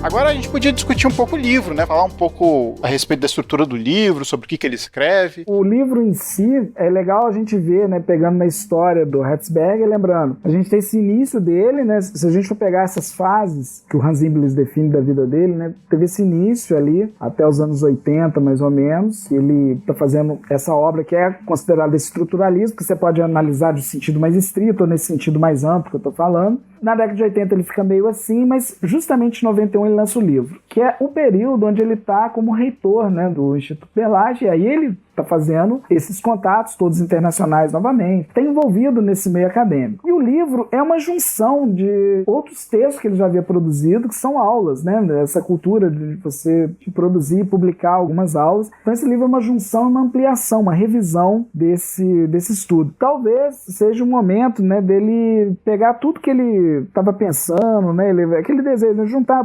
Agora a gente podia discutir um pouco o livro, né? Falar um pouco a respeito da estrutura do livro, sobre o que ele escreve. O livro em si, é legal a gente ver, né? Pegando na história do Herzberger, lembrando, a gente tem esse início dele, né? Se a gente for pegar essas fases que o Hans Imbles define da vida dele, né? Teve esse início ali, até os anos 80, mais ou menos, que ele está fazendo essa obra que é considerada estruturalismo, que você pode analisar de sentido mais estrito ou nesse sentido mais amplo que eu estou falando. Na década de 80 ele fica meio assim, mas justamente em 91 ele lança o livro. que é o período onde ele está como reitor, né, do Instituto Berlage, e aí ele está fazendo esses contatos todos internacionais novamente, está envolvido nesse meio acadêmico. E o livro é uma junção de outros textos que ele já havia produzido, que são aulas, né, essa cultura de você produzir e publicar algumas aulas. Então esse livro é uma junção, uma ampliação, uma revisão desse estudo. Talvez seja o momento, né, dele pegar tudo que ele estava pensando, né, aquele desejo de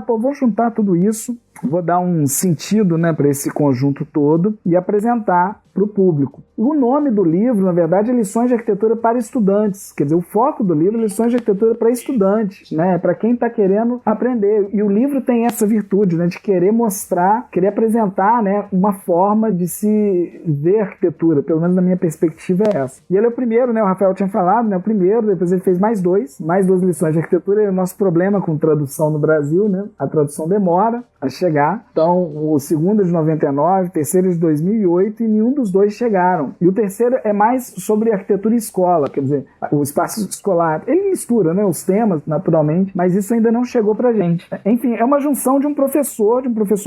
vou juntar tudo isso, vou dar um sentido, né, para esse conjunto todo e apresentar para o público. O nome do livro, na verdade, é Lições de Arquitetura para Estudantes. Quer dizer, o foco do livro é Lições de Arquitetura para Estudantes, né, para quem está querendo aprender. E o livro tem essa virtude, né, de querer mostrar, querer apresentar, né, uma forma de se ver arquitetura, pelo menos na minha perspectiva é essa. E ele é o primeiro, né, o Rafael tinha falado, né, o primeiro, depois ele fez mais duas lições de arquitetura. E o nosso problema com tradução no Brasil, né, a tradução demora a chegar. Então, o segundo é de 99, o terceiro é de 2008 e nenhum dos dois chegaram. E o terceiro é mais sobre arquitetura e escola, quer dizer, o espaço escolar. Ele mistura, né, os temas, naturalmente, mas isso ainda não chegou pra gente. Enfim, é uma junção de um professor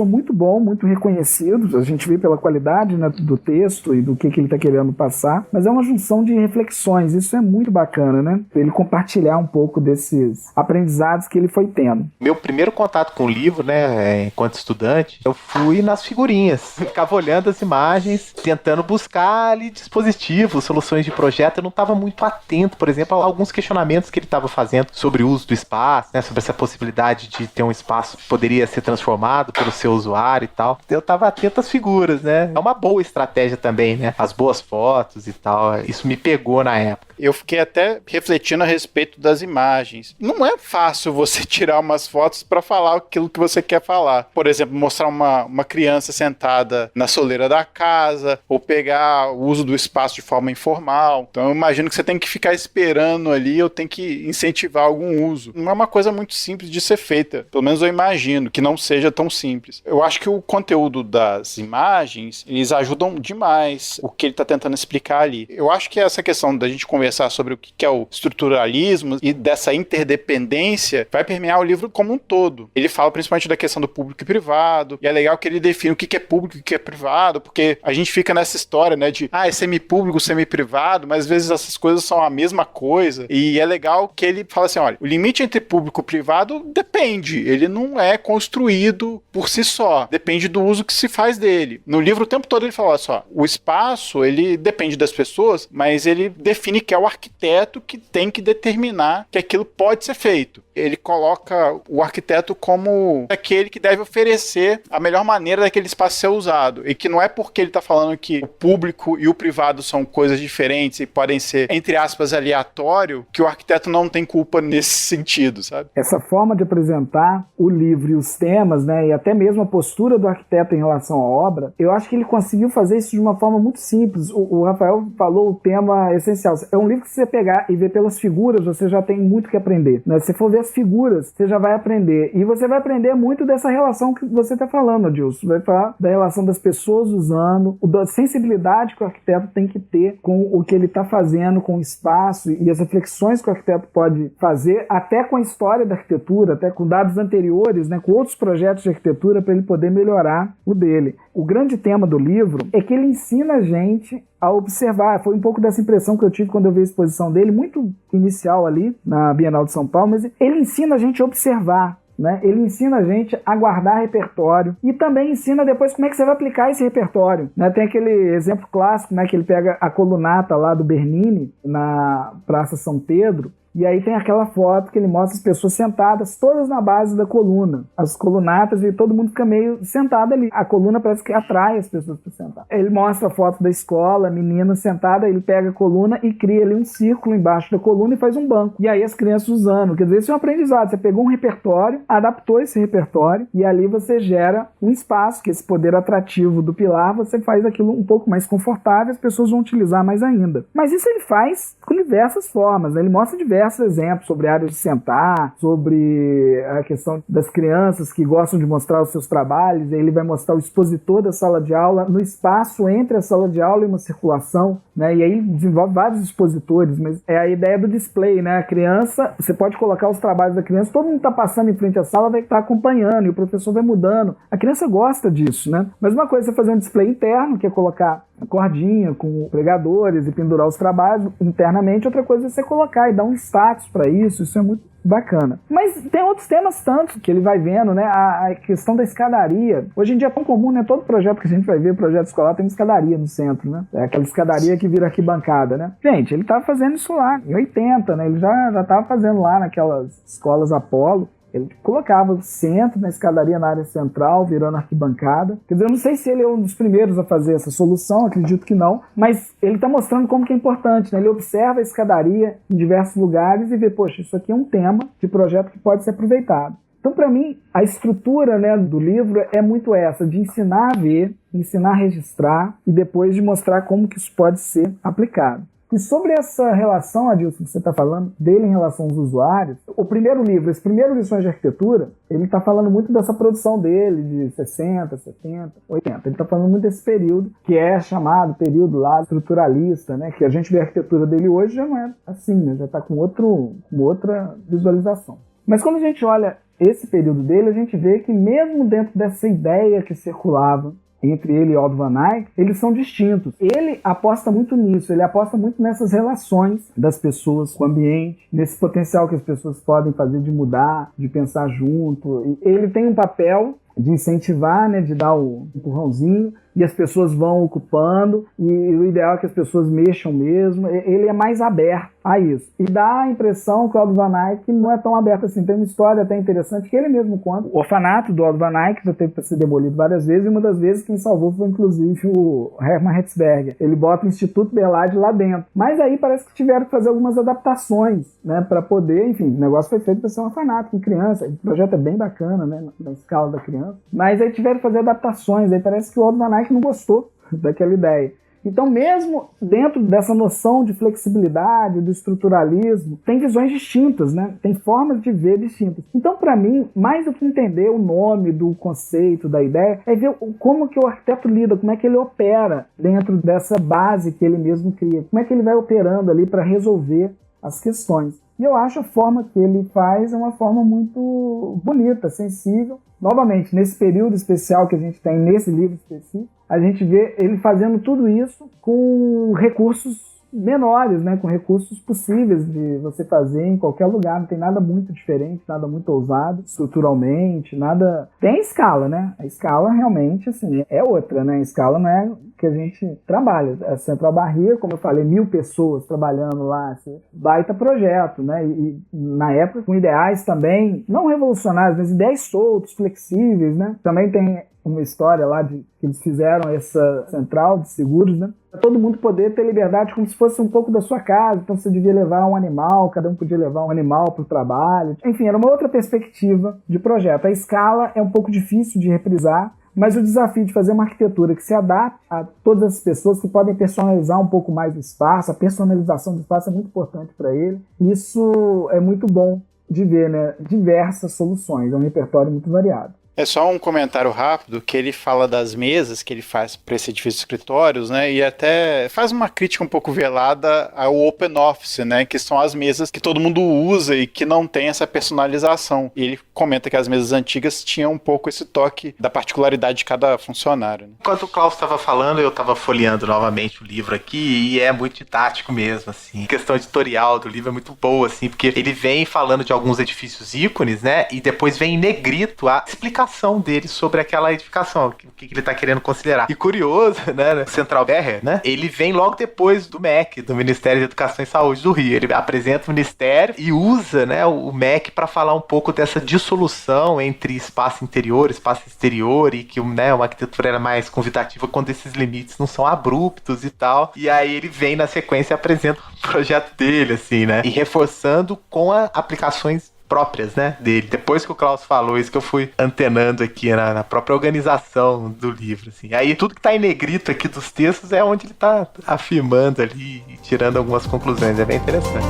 muito bom, muito reconhecido, a gente vê pela qualidade, né, do texto e do que ele está querendo passar, mas é uma junção de reflexões, isso é muito bacana, né, ele compartilhar um pouco desses aprendizados que ele foi tendo. Meu primeiro contato com o livro, né, enquanto estudante, eu fui nas figurinhas, ficava olhando as imagens, tentando buscar ali dispositivos, soluções de projeto. Eu não estava muito atento, por exemplo, a alguns questionamentos que ele estava fazendo sobre o uso do espaço, né, sobre essa possibilidade de ter um espaço que poderia ser transformado pelo seu usuário e tal. Eu estava atento às figuras, né? É uma boa estratégia também, né? As boas fotos e tal. Isso me pegou na época. Eu fiquei até refletindo a respeito das imagens. Não é fácil você tirar umas fotos para falar aquilo que você quer falar. Por exemplo, mostrar uma criança sentada na soleira da casa, ou pegar o uso do espaço de forma informal. Então eu imagino que você tem que ficar esperando ali, ou tem que incentivar algum uso. Não é uma coisa muito simples de ser feita. Pelo menos eu imagino que não seja tão simples. Eu acho que o conteúdo das imagens, eles ajudam demais o que ele está tentando explicar ali. Eu acho que essa questão da gente conversar sobre o que é o estruturalismo e dessa interdependência vai permear o livro como um todo. Ele fala principalmente da questão do público e privado, e é legal que ele define o que é público e o que é privado, porque a gente fica nessa história, né, de é semipúblico, semiprivado, mas às vezes essas coisas são a mesma coisa, e é legal que ele fala assim, olha, o limite entre público e privado depende, ele não é construído por si só, depende do uso que se faz dele. No livro o tempo todo ele fala só, o espaço, ele depende das pessoas, mas ele define que é o arquiteto que tem que determinar que aquilo pode ser feito. Ele coloca o arquiteto como aquele que deve oferecer a melhor maneira daquele espaço ser usado, e que não é porque ele está falando que o público e o privado são coisas diferentes e podem ser, entre aspas, aleatório, que o arquiteto não tem culpa nesse sentido, sabe? Essa forma de apresentar o livro e os temas, né, e até mesmo a postura do arquiteto em relação à obra, eu acho que ele conseguiu fazer isso de uma forma muito simples. O Rafael falou o tema essencial. É um livro que você pegar e ver pelas figuras, você já tem muito que aprender, né? Se for ver as figuras, você já vai aprender. E você vai aprender muito dessa relação que você está falando, Adilson. Você vai falar da relação das pessoas usando, da sensibilidade que o arquiteto tem que ter com o que ele está fazendo, com o espaço, e as reflexões que o arquiteto pode fazer, até com a história da arquitetura, até com dados anteriores, né, com outros projetos de arquitetura, para ele poder melhorar o dele. O grande tema do livro é que ele ensina a gente a observar. Foi um pouco dessa impressão que eu tive quando eu vi a exposição dele, muito inicial ali na Bienal de São Paulo, mas ele ensina a gente a observar, né? Ele ensina a gente a guardar repertório e também ensina depois como é que você vai aplicar esse repertório, né? Tem aquele exemplo clássico, né, que ele pega a colunata lá do Bernini na Praça São Pedro, e aí tem aquela foto que ele mostra as pessoas sentadas, todas na base da coluna. As colunatas, e todo mundo fica meio sentado ali. A coluna parece que atrai as pessoas para sentar. Ele mostra a foto da escola, a menina sentada, ele pega a coluna e cria ali um círculo embaixo da coluna e faz um banco. E aí as crianças usando. Quer dizer, isso é um aprendizado. Você pegou um repertório, adaptou esse repertório, e ali você gera um espaço, que esse poder atrativo do pilar, você faz aquilo um pouco mais confortável, as pessoas vão utilizar mais ainda. Mas isso ele faz com diversas formas, né? Ele mostra diversas diversos exemplos sobre áreas de sentar, sobre a questão das crianças que gostam de mostrar os seus trabalhos. Ele vai mostrar o expositor da sala de aula no espaço entre a sala de aula e uma circulação, né? E aí ele desenvolve vários expositores, mas é a ideia do display, né? A criança, você pode colocar os trabalhos da criança, todo mundo está passando em frente à sala, vai estar acompanhando e o professor vai mudando. A criança gosta disso, né? Mas uma coisa é você fazer um display interno, que é colocar a cordinha com pregadores e pendurar os trabalhos internamente. Outra coisa é você colocar e dar um status para isso. Isso é muito bacana. Mas tem outros temas tanto que ele vai vendo, né? A questão da escadaria. Hoje em dia é tão comum, né? Todo projeto que a gente vai ver, projeto escolar, tem uma escadaria no centro, né? É aquela escadaria que vira arquibancada, né? Gente, ele estava fazendo isso lá em 80, né? Ele já estava fazendo lá naquelas escolas Apolo. Ele colocava o centro na escadaria na área central, virando arquibancada. Quer dizer, eu não sei se ele é um dos primeiros a fazer essa solução, acredito que não, mas ele está mostrando como que é importante, né? Ele observa a escadaria em diversos lugares e vê, poxa, isso aqui é um tema de projeto que pode ser aproveitado. Então, para mim, a estrutura, né, do livro é muito essa, de ensinar a ver, ensinar a registrar e depois de mostrar como que isso pode ser aplicado. E sobre essa relação, Adilson, que você está falando, dele em relação aos usuários, o primeiro livro, esse primeiro Lições de Arquitetura, ele está falando muito dessa produção dele, de 60, 70, 80. Ele está falando muito desse período, que é chamado período lá estruturalista, né? Que a gente vê a arquitetura dele hoje já não é assim, né? Já está com outra visualização. Mas quando a gente olha esse período dele, a gente vê que mesmo dentro dessa ideia que circulava entre ele e Otto van Eyck, eles são distintos. Ele aposta muito nisso, ele aposta muito nessas relações das pessoas com o ambiente, nesse potencial que as pessoas podem fazer de mudar, de pensar junto. E ele tem um papel de incentivar, né, de dar o empurrãozinho, e as pessoas vão ocupando, e o ideal é que as pessoas mexam mesmo. Ele é mais aberto a isso. E dá a impressão que o Otto van Eyck não é tão aberto assim. Tem uma história até interessante que ele mesmo conta. O orfanato do Otto van Eyck já teve para ser demolido várias vezes, e uma das vezes quem salvou foi inclusive o Hermann Hertzberger. Ele bota o Instituto Berlad lá dentro. Mas aí parece que tiveram que fazer algumas adaptações, né, para poder, enfim, o negócio foi feito para ser um orfanato com criança. O projeto é bem bacana, né, na escala da criança. Mas aí tiveram que fazer adaptações. Aí parece que o Otto van Eyck não gostou daquela ideia. Então, mesmo dentro dessa noção de flexibilidade, do estruturalismo, tem visões distintas, né? Tem formas de ver distintas. Então, para mim, mais do que entender o nome do conceito, da ideia, é ver como que o arquiteto lida, como é que ele opera dentro dessa base que ele mesmo cria, como é que ele vai operando ali para resolver as questões. E eu acho a forma que ele faz é uma forma muito bonita, sensível. Novamente, nesse período especial que a gente tem nesse livro específico, a gente vê ele fazendo tudo isso com recursos menores, né? Com recursos possíveis de você fazer em qualquer lugar. Não tem nada muito diferente, nada muito ousado, estruturalmente, nada... Tem a escala, né? A escala realmente, assim, é outra, né? A escala não é que a gente trabalha. A Central Barrier, como eu falei, 1.000 pessoas trabalhando lá, assim, baita projeto, né? E na época com ideais também, não revolucionários, mas ideias soltos, flexíveis, né? Também tem uma história lá de que eles fizeram essa central de seguros, né? Para todo mundo poder ter liberdade como se fosse um pouco da sua casa. Então você devia levar um animal, cada um podia levar um animal para o trabalho. Enfim, era uma outra perspectiva de projeto. A escala é um pouco difícil de reprisar, mas o desafio de fazer uma arquitetura que se adapte a todas as pessoas, que podem personalizar um pouco mais o espaço, a personalização do espaço é muito importante para ele. Isso é muito bom de ver, né? Diversas soluções, é um repertório muito variado. É só um comentário rápido, que ele fala das mesas que ele faz para esse edifício de escritórios, né, e até faz uma crítica um pouco velada ao Open Office, né, que são as mesas que todo mundo usa e que não tem essa personalização. E ele comenta que as mesas antigas tinham um pouco esse toque da particularidade de cada funcionário, né. Enquanto o Klaus estava falando, eu estava folheando novamente o livro aqui, e é muito didático mesmo, assim. A questão editorial do livro é muito boa, assim, porque ele vem falando de alguns edifícios ícones, né, e depois vem em negrito a explicação dele sobre aquela edificação, o que ele está querendo considerar. E curioso, né, Central Barrier, né, ele vem logo depois do MEC, do Ministério de Educação e Saúde do Rio. Ele apresenta o Ministério e usa, né, o MEC para falar um pouco dessa dissolução entre espaço interior, espaço exterior, e que, né, uma arquitetura era mais convidativa quando esses limites não são abruptos e tal. E aí ele vem na sequência e apresenta o projeto dele, assim, né, e reforçando com aplicações próprias, né, dele. Depois que o Klaus falou isso, que eu fui antenando aqui na própria organização do livro, assim. Aí tudo que tá em negrito aqui dos textos é onde ele tá afirmando ali e tirando algumas conclusões. É bem interessante.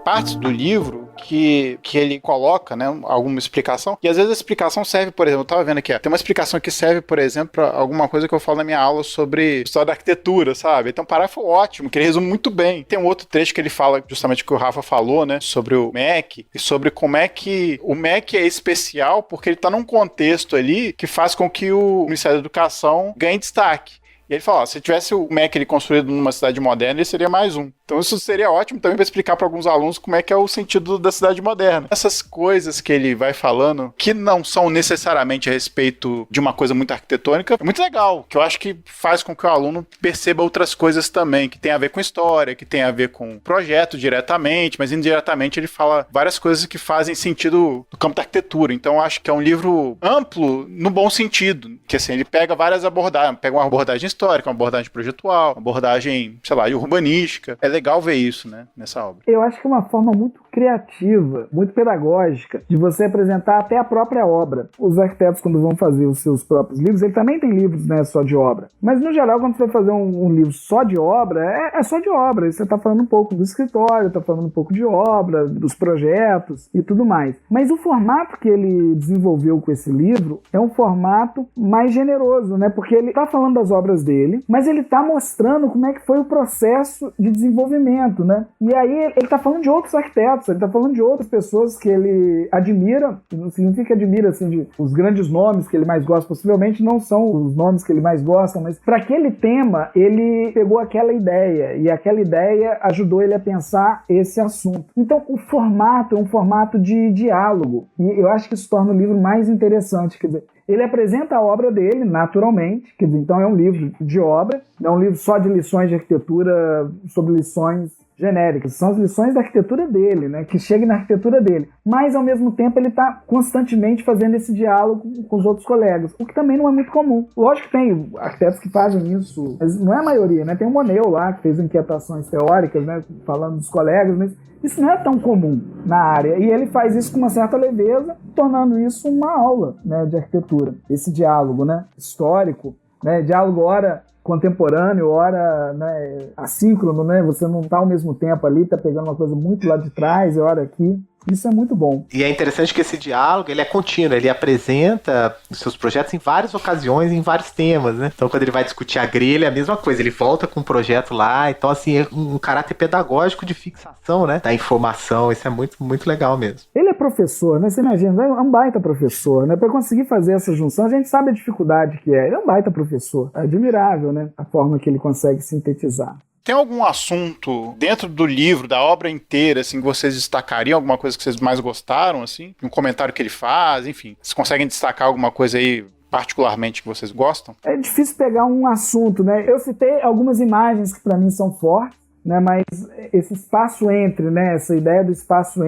partes do livro que ele coloca, né, alguma explicação, e às vezes a explicação serve, por exemplo, eu tava vendo aqui, ó, tem uma explicação que serve, por exemplo, pra alguma coisa que eu falo na minha aula sobre história da arquitetura, sabe? Então, um parágrafo ótimo, que ele resume muito bem. Tem um outro trecho que ele fala justamente o que o Rafa falou, né, sobre o MEC, e sobre como é que o MEC é especial, porque ele tá num contexto ali que faz com que o Ministério da Educação ganhe destaque. E ele fala, ó, se tivesse o MEC ele construído numa cidade moderna, ele seria mais um. Então isso seria ótimo também para explicar para alguns alunos como é que é o sentido da cidade moderna. Essas coisas que ele vai falando, que não são necessariamente a respeito de uma coisa muito arquitetônica, é muito legal, que eu acho que faz com que o aluno perceba outras coisas também, que tem a ver com história, que tem a ver com projeto diretamente, mas indiretamente ele fala várias coisas que fazem sentido no campo da arquitetura. Então eu acho que é um livro amplo no bom sentido, que assim, ele pega várias abordagens, pega uma abordagem histórica, uma abordagem projetual, uma abordagem, sei lá, urbanística. É legal ver isso, né, nessa obra. Eu acho que é uma forma muito criativa, muito pedagógica, de você apresentar até a própria obra. Os arquitetos, quando vão fazer os seus próprios livros, ele também tem livros, né, só de obra. Mas, no geral, quando você vai fazer um livro só de obra, é só de obra. Você está falando um pouco do escritório, está falando um pouco de obra, dos projetos e tudo mais. Mas o formato que ele desenvolveu com esse livro é um formato mais generoso, né? Porque ele está falando das obras dele, mas ele está mostrando como é que foi o processo de desenvolvimento, né? E aí ele está falando de outros arquitetos, ele está falando de outras pessoas que ele admira, não significa que admira assim, de os grandes nomes que ele mais gosta, possivelmente não são os nomes que ele mais gosta, mas para aquele tema ele pegou aquela ideia, e aquela ideia ajudou ele a pensar esse assunto. Então o formato é um formato de diálogo, e eu acho que isso torna o livro mais interessante, quer dizer, ele apresenta a obra dele, naturalmente, quer dizer, então é um livro de obra, não é um livro só de lições de arquitetura, sobre lições genéricas, são as lições da arquitetura dele, né, que chegam na arquitetura dele, mas ao mesmo tempo ele está constantemente fazendo esse diálogo com os outros colegas, o que também não é muito comum. Lógico que tem arquitetos que fazem isso, mas não é a maioria, né? Tem o Moneo lá, que fez inquietações teóricas, né, falando dos colegas, mas isso não é tão comum na área, e ele faz isso com uma certa leveza, tornando isso uma aula, né, de arquitetura. Esse diálogo, né, histórico, né, diálogo ora contemporâneo, ora, né, assíncrono, né, você não está ao mesmo tempo ali, está pegando uma coisa muito lá de trás e ora aqui. Isso é muito bom. E é interessante que esse diálogo, ele é contínuo, ele apresenta os seus projetos em várias ocasiões, em vários temas, né? Então, quando ele vai discutir a grelha, é a mesma coisa, ele volta com um projeto lá, então, assim, é um caráter pedagógico de fixação, né, da informação, isso é muito, muito legal mesmo. Ele é professor, né? Você imagina, é um baita professor, né? Para conseguir fazer essa junção, a gente sabe a dificuldade que é. Ele é um baita professor. É admirável, né? A forma que ele consegue sintetizar. Tem algum assunto dentro do livro, da obra inteira, assim, que vocês destacariam? Alguma coisa que vocês mais gostaram, assim? Um comentário que ele faz, enfim. Vocês conseguem destacar alguma coisa aí particularmente que vocês gostam? É difícil pegar um assunto, né? Eu citei algumas imagens que para mim são fortes, né, mas esse espaço entre, né, essa ideia do espaço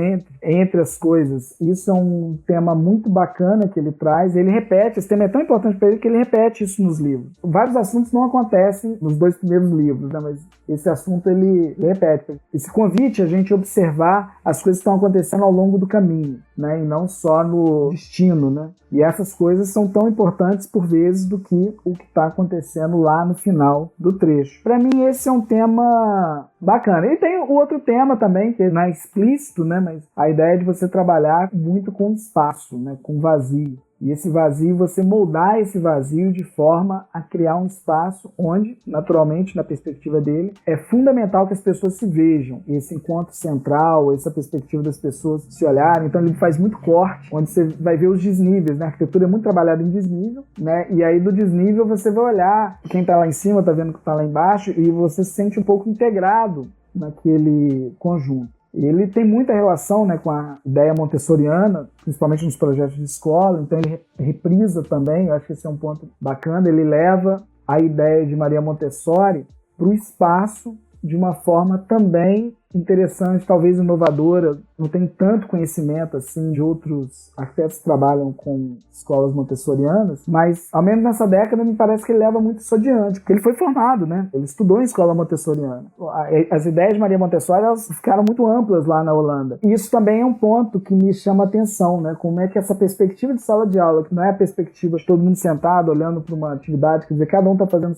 entre as coisas, isso é um tema muito bacana que ele traz. Ele repete, esse tema é tão importante para ele que ele repete isso nos livros. Vários assuntos não acontecem nos 2 primeiros livros, né, mas esse assunto ele repete. Esse convite a gente observar as coisas que estão acontecendo ao longo do caminho, né, e não só no destino, né? E essas coisas são tão importantes por vezes do que o que está acontecendo lá no final do trecho. Para mim esse é um tema bacana. E tem o outro tema também, que não é explícito, né, mas a ideia de você trabalhar muito com espaço, né, com vazio. E esse vazio, você moldar esse vazio de forma a criar um espaço onde, naturalmente, na perspectiva dele, é fundamental que as pessoas se vejam. Esse encontro central, essa perspectiva das pessoas se olharem. Então ele faz muito corte, onde você vai ver os desníveis, né? A arquitetura é muito trabalhada em desnível, né? E aí do desnível você vai olhar, quem está lá em cima está vendo que está lá embaixo, e você se sente um pouco integrado naquele conjunto. Ele tem muita relação, né, com a ideia montessoriana, principalmente nos projetos de escola, então ele reprisa também, eu acho que esse é um ponto bacana, ele leva a ideia de Maria Montessori para o espaço de uma forma também interessante, talvez inovadora. Não tem tanto conhecimento assim de outros arquitetos que trabalham com escolas montessorianas, mas ao menos nessa década me parece que ele leva muito isso adiante, porque ele foi formado, né? Ele estudou em escola montessoriana. As ideias de Maria Montessori, elas ficaram muito amplas lá na Holanda. E isso também é um ponto que me chama a atenção, né? Como é que essa perspectiva de sala de aula, que não é a perspectiva de todo mundo sentado olhando para uma atividade, quer dizer, cada um está fazendo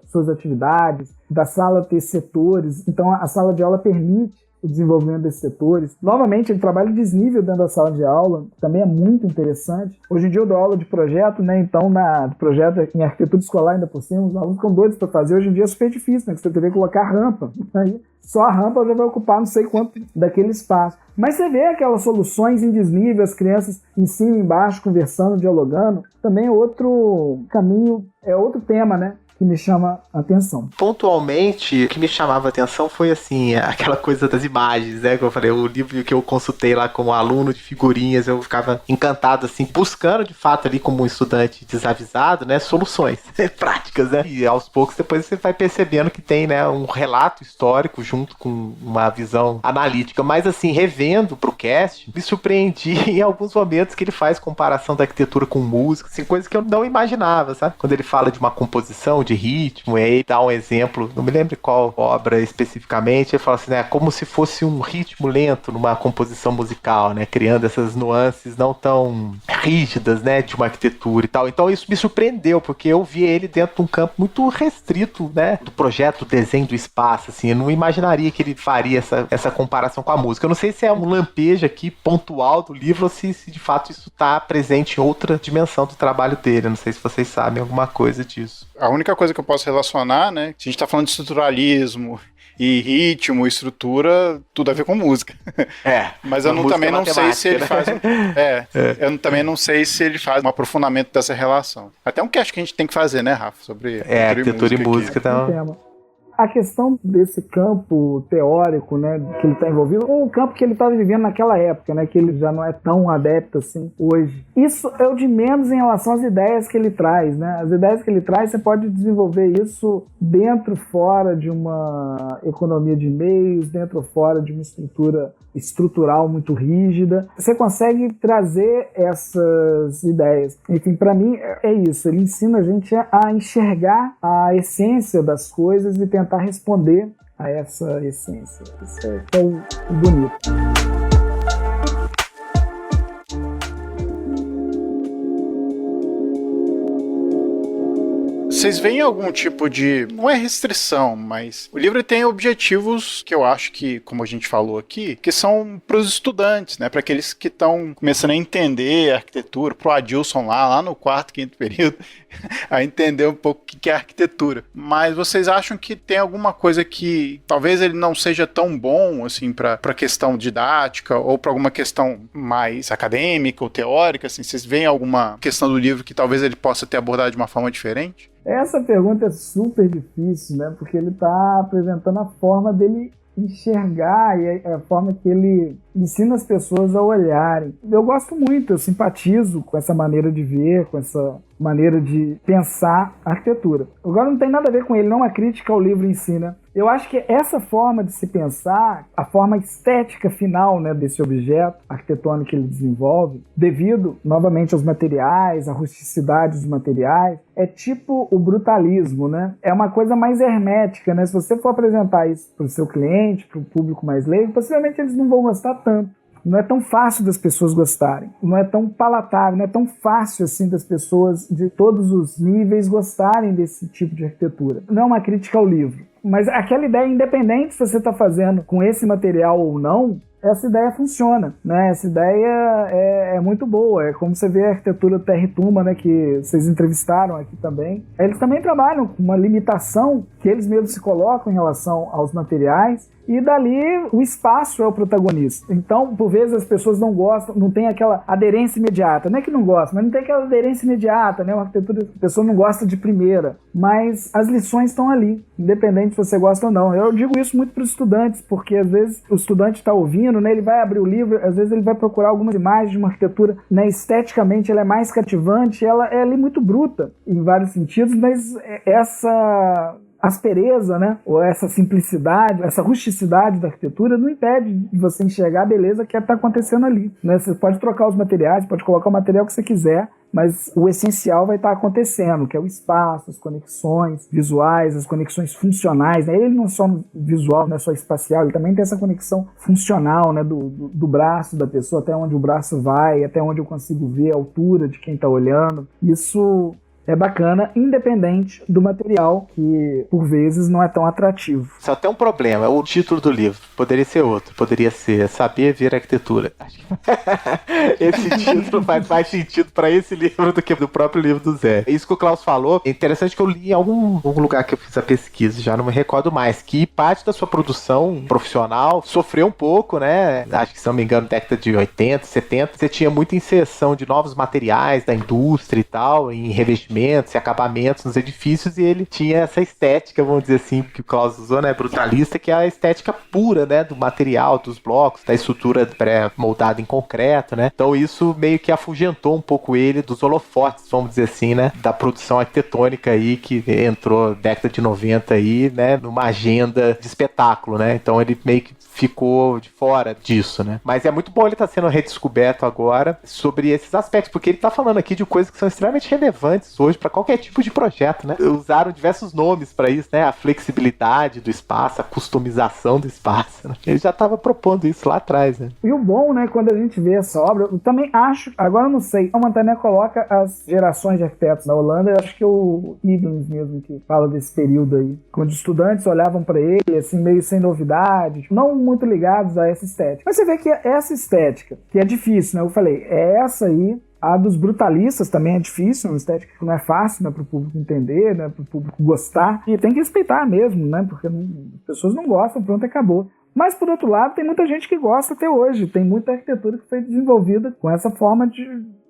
suas atividades, da sala ter setores, então a sala de aula permite o desenvolvimento desses setores. Novamente, ele trabalha de desnível dentro da sala de aula, também é muito interessante. Hoje em dia eu dou aula de projeto, né? Então, projeto em arquitetura escolar ainda por cima, os alunos ficam doidos para fazer. Hoje em dia é super difícil, né? Você tem que colocar rampa. Aí, só a rampa já vai ocupar não sei quanto daquele espaço. Mas você vê aquelas soluções em desnível, as crianças em cima e embaixo, conversando, dialogando. Também é outro caminho, é outro tema, né? Que me chama a atenção. Pontualmente, o que me chamava a atenção foi assim, aquela coisa das imagens, né? Que eu falei, o livro que eu consultei lá como aluno de figurinhas, eu ficava encantado, assim, buscando de fato ali como um estudante desavisado, né? Soluções práticas, né? E aos poucos depois você vai percebendo que tem, né? Um relato histórico junto com uma visão analítica. Mas assim, revendo pro cast, me surpreendi em alguns momentos que ele faz comparação da arquitetura com música, assim, coisas que eu não imaginava, sabe? Quando ele fala de uma composição de ritmo, e aí dá um exemplo, não me lembro qual obra especificamente, ele fala assim, né, como se fosse um ritmo lento numa composição musical, né, criando essas nuances não tão rígidas, né, de uma arquitetura e tal. Então isso me surpreendeu, porque eu vi ele dentro de um campo muito restrito, né, do projeto Desenho do Espaço, assim, eu não imaginaria que ele faria essa comparação com a música. Eu não sei se é um lampejo aqui pontual do livro ou se de fato isso está presente em outra dimensão do trabalho dele. Eu não sei se vocês sabem alguma coisa disso. A única coisa que eu posso relacionar, né? Se a gente tá falando de estruturalismo e ritmo, estrutura, tudo a ver com música. Mas eu também não sei se ele faz. Eu também não sei se ele faz um aprofundamento dessa relação. Até um cast que a gente tem que fazer, né, Rafa? Sobre arquitetura e música. Então... A questão desse campo teórico, né, que ele está envolvido, ou o campo que ele estava vivendo naquela época, né, que ele já não é tão adepto assim hoje. Isso é o de menos em relação às ideias que ele traz, né? As ideias que ele traz, você pode desenvolver isso dentro, fora de uma economia de meios, dentro, fora de uma estrutura estrutural muito rígida. Você consegue trazer essas ideias. Enfim, para mim é isso. Ele ensina a gente a enxergar a essência das coisas e tentar responder a essa essência. Isso é tão bonito. Vocês veem algum tipo de... Não é restrição, mas... O livro tem objetivos que eu acho que, como a gente falou aqui, que são para os estudantes, né? Para aqueles que estão começando a entender a arquitetura, pro Adilson lá no quarto, quinto período, a entender um pouco o que é arquitetura. Mas vocês acham que tem alguma coisa que talvez ele não seja tão bom, assim, para questão didática ou para alguma questão mais acadêmica ou teórica, assim? Vocês veem alguma questão do livro que talvez ele possa ter abordado de uma forma diferente? Essa pergunta é super difícil, né? Porque ele está apresentando a forma dele enxergar e a forma que ele ensina as pessoas a olharem. Eu gosto muito, eu simpatizo com essa maneira de ver, com essa maneira de pensar a arquitetura. Agora não tem nada a ver com ele, não é uma crítica ao livro em si, né? Eu acho que essa forma de se pensar, a forma estética final, né, desse objeto arquitetônico que ele desenvolve, devido, novamente, aos materiais, à rusticidade dos materiais, é tipo o brutalismo, né? É uma coisa mais hermética, né? Se você for apresentar isso para o seu cliente, para o público mais leigo, possivelmente eles não vão gostar tanto. Não é tão fácil das pessoas gostarem, não é tão palatável, não é tão fácil assim das pessoas de todos os níveis gostarem desse tipo de arquitetura. Não é uma crítica ao livro, mas aquela ideia, independente se você está fazendo com esse material ou não, essa ideia funciona, né? Essa ideia é muito boa. É como você vê a arquitetura Terra e Tumba, né, que vocês entrevistaram aqui também. Eles também trabalham com uma limitação que eles mesmos se colocam em relação aos materiais, e dali o espaço é o protagonista. Então, por vezes as pessoas não gostam, não tem aquela aderência imediata. Não é que não gostam, mas não tem aquela aderência imediata, né? Uma arquitetura, a pessoa não gosta de primeira, mas as lições estão ali, independente se você gosta ou não. Eu digo isso muito para os estudantes, porque às vezes o estudante está ouvindo, né? Ele vai abrir o livro, às vezes ele vai procurar algumas imagens de uma arquitetura, né? Esteticamente ela é mais cativante, ela é ali muito bruta em vários sentidos, mas essa aspereza, né, ou essa simplicidade, essa rusticidade da arquitetura não impede de você enxergar a beleza que está acontecendo ali, né? Você pode trocar os materiais, pode colocar o material que você quiser, mas o essencial vai estar acontecendo, que é o espaço, as conexões visuais, as conexões funcionais, né? Ele não é só visual, não é só espacial, ele também tem essa conexão funcional, né? do braço da pessoa, até onde o braço vai, até onde eu consigo ver a altura de quem está olhando. Isso é bacana, independente do material, que por vezes não é tão atrativo. Só tem um problema, o título do livro poderia ser outro, poderia ser Saber Ver Arquitetura. Esse título faz mais sentido para esse livro do que do próprio livro do Zé. Isso que o Klaus falou, é interessante que eu li em algum lugar que eu fiz a pesquisa, já não me recordo mais, que parte da sua produção profissional sofreu um pouco, né? Acho que, se não me engano, década de 80, 70, você tinha muita inserção de novos materiais da indústria e tal, em revestimentos e acabamentos nos edifícios, e ele tinha essa estética, vamos dizer assim, que o Klaus usou, né? Brutalista, que é a estética pura, né? Do material, dos blocos, da estrutura pré-moldada em concreto, né? Então isso meio que afugentou um pouco ele dos holofotes, vamos dizer assim, né? Da produção arquitetônica aí, que entrou década de 90 aí, né? Numa agenda de espetáculo, né? Então ele meio que ficou de fora disso, né? Mas é muito bom ele estar sendo redescoberto agora sobre esses aspectos, porque ele está falando aqui de coisas que são extremamente relevantes hoje para qualquer tipo de projeto, né? Usaram diversos nomes para isso, né? A flexibilidade do espaço, a customização do espaço, né? Ele já estava propondo isso lá atrás, né? E o bom, né, quando a gente vê essa obra, eu também acho, agora eu não sei, o Montaner coloca as gerações de arquitetos da Holanda, eu acho que é o Ibens mesmo que fala desse período aí, quando os estudantes olhavam para ele, assim, meio sem novidade, não muito ligados a essa estética. Mas você vê que essa estética, que é difícil, né? Eu falei, é essa aí, a dos brutalistas também é difícil, uma estética que não é fácil, né, para o público entender, né, para o público gostar, e tem que respeitar mesmo, né, porque as pessoas não gostam, pronto, acabou. Mas, por outro lado, tem muita gente que gosta até hoje, tem muita arquitetura que foi desenvolvida com essa forma de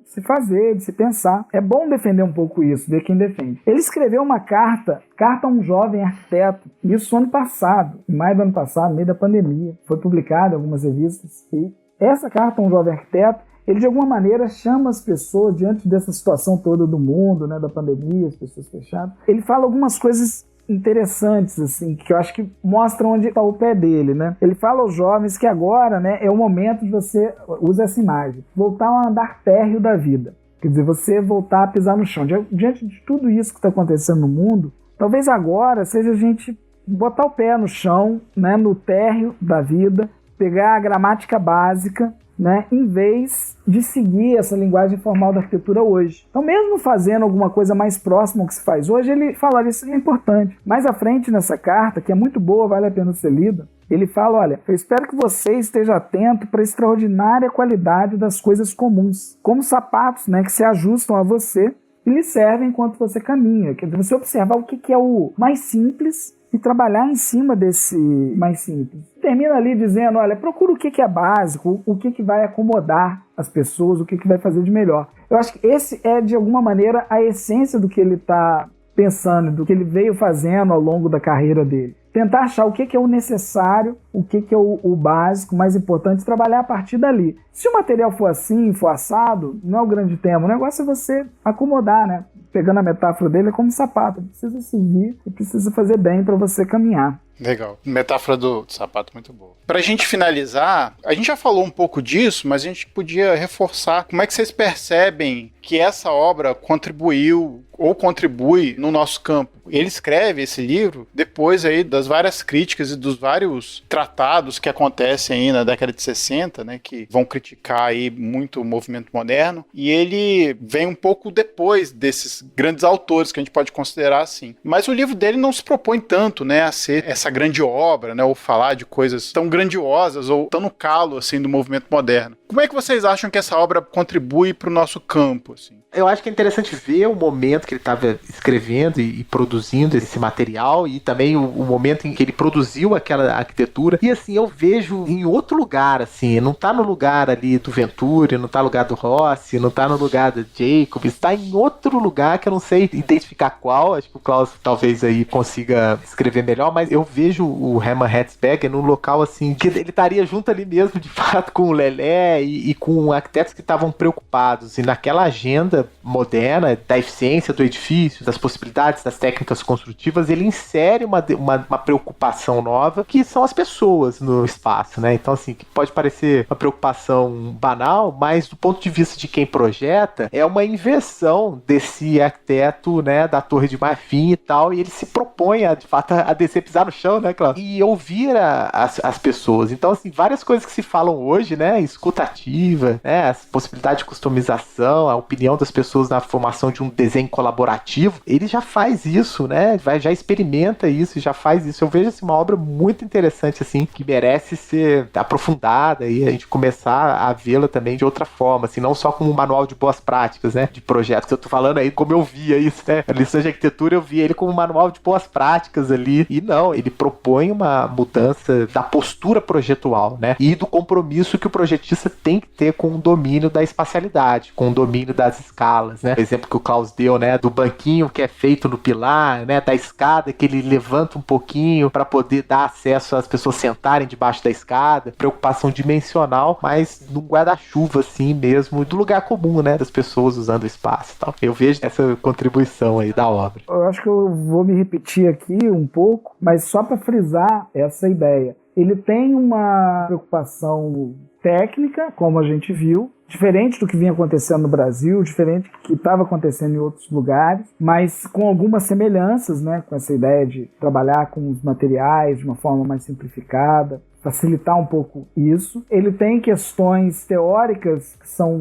se fazer, de se pensar. É bom defender um pouco isso, ver quem defende. Ele escreveu uma carta a um jovem arquiteto, isso ano passado, em maio do ano passado, no meio da pandemia, foi publicado em algumas revistas, e essa carta a um jovem arquiteto, ele de alguma maneira chama as pessoas, diante dessa situação toda do mundo, né, da pandemia, as pessoas fechadas, ele fala algumas coisas interessantes, assim, que eu acho que mostram onde está o pé dele, né? Ele fala aos jovens que agora, né, é o momento de você, usa essa imagem, voltar ao andar térreo da vida. Quer dizer, você voltar a pisar no chão. Diante de tudo isso que está acontecendo no mundo, talvez agora seja a gente botar o pé no chão, né, no térreo da vida, pegar a gramática básica, né, em vez de seguir essa linguagem formal da arquitetura hoje. Então, mesmo fazendo alguma coisa mais próxima ao que se faz hoje, ele fala isso é importante. Mais à frente nessa carta, que é muito boa, vale a pena ser lida, ele fala, olha, eu espero que você esteja atento para a extraordinária qualidade das coisas comuns, como sapatos, né, que se ajustam a você e lhe servem enquanto você caminha. Quer dizer, você observar o que é o mais simples e trabalhar em cima desse mais simples. Termina ali dizendo, olha, procura o que é básico, o que vai acomodar as pessoas, o que vai fazer de melhor. Eu acho que esse é, de alguma maneira, a essência do que ele está pensando, do que ele veio fazendo ao longo da carreira dele. Tentar achar o que é o necessário, o que é o básico, o mais importante, e trabalhar a partir dali. Se o material for assim, for assado, não é o grande tema. O negócio é você acomodar, né? Pegando a metáfora dele, é como um sapato. Precisa seguir e precisa fazer bem para você caminhar. Legal. Metáfora do sapato muito boa. Pra gente finalizar, a gente já falou um pouco disso, mas a gente podia reforçar como é que vocês percebem que essa obra contribuiu ou contribui no nosso campo. Ele escreve esse livro depois aí das várias críticas e dos vários tratados que acontecem aí na década de 60, né, que vão criticar aí muito o movimento moderno, e ele vem um pouco depois desses grandes autores que a gente pode considerar assim. Mas o livro dele não se propõe tanto, né, a ser essa grande obra, né, ou falar de coisas tão grandiosas ou tão no calo assim do movimento moderno. Como é que vocês acham que essa obra contribui para o nosso campo, assim? Eu acho que é interessante ver o momento que ele estava escrevendo e produzindo esse material, e também o momento em que ele produziu aquela arquitetura. E assim, eu vejo em outro lugar, assim, não está no lugar ali do Venturi, não está no lugar do Rossi, não está no lugar do Jacobs, está em outro lugar que eu não sei identificar qual. Acho que o Klaus talvez aí consiga escrever melhor, mas eu vejo o Hermann Hertzberger num local assim, que ele estaria junto ali mesmo, de fato, com o Lelé e com arquitetos que estavam preocupados, e naquela agenda moderna da eficiência do edifício, das possibilidades das técnicas construtivas, ele insere uma preocupação nova, que são as pessoas no espaço, né? Então, assim, que pode parecer uma preocupação banal, mas do ponto de vista de quem projeta, é uma inversão desse arquiteto, né, da Torre de Marfim e tal, e ele se propõe, de fato, a descer, pisar no chão, né, Cláudio? E ouvir as pessoas. Então, assim, várias coisas que se falam hoje, né, escutativa, né, as possibilidades de customização, a opinião das pessoas na formação de um desenho colaborativo, ele já faz isso, né? Já experimenta isso, já faz isso. Eu vejo assim, uma obra muito interessante, assim, que merece ser aprofundada e a gente começar a vê-la também de outra forma, assim, não só como um manual de boas práticas, né? De projetos que eu tô falando aí, como eu via isso, né? A lição de arquitetura eu via ele como um manual de boas práticas ali. E não, ele propõe uma mudança da postura projetual, né? E do compromisso que o projetista tem que ter com o domínio da espacialidade, com o domínio das escalas, né? O exemplo que o Klaus deu, né? Do banquinho que é feito no pilar, né? Da escada que ele levanta um pouquinho para poder dar acesso às pessoas sentarem debaixo da escada. Preocupação dimensional, mas num guarda-chuva assim mesmo, do lugar comum, né? Das pessoas usando o espaço e tal. Eu vejo essa contribuição aí da obra. Eu acho que eu vou me repetir aqui um pouco, mas só para frisar essa ideia. Ele tem uma preocupação técnica, como a gente viu, diferente do que vinha acontecendo no Brasil, diferente do que estava acontecendo em outros lugares, mas com algumas semelhanças, né, com essa ideia de trabalhar com os materiais de uma forma mais simplificada, facilitar um pouco isso. Ele tem questões teóricas que são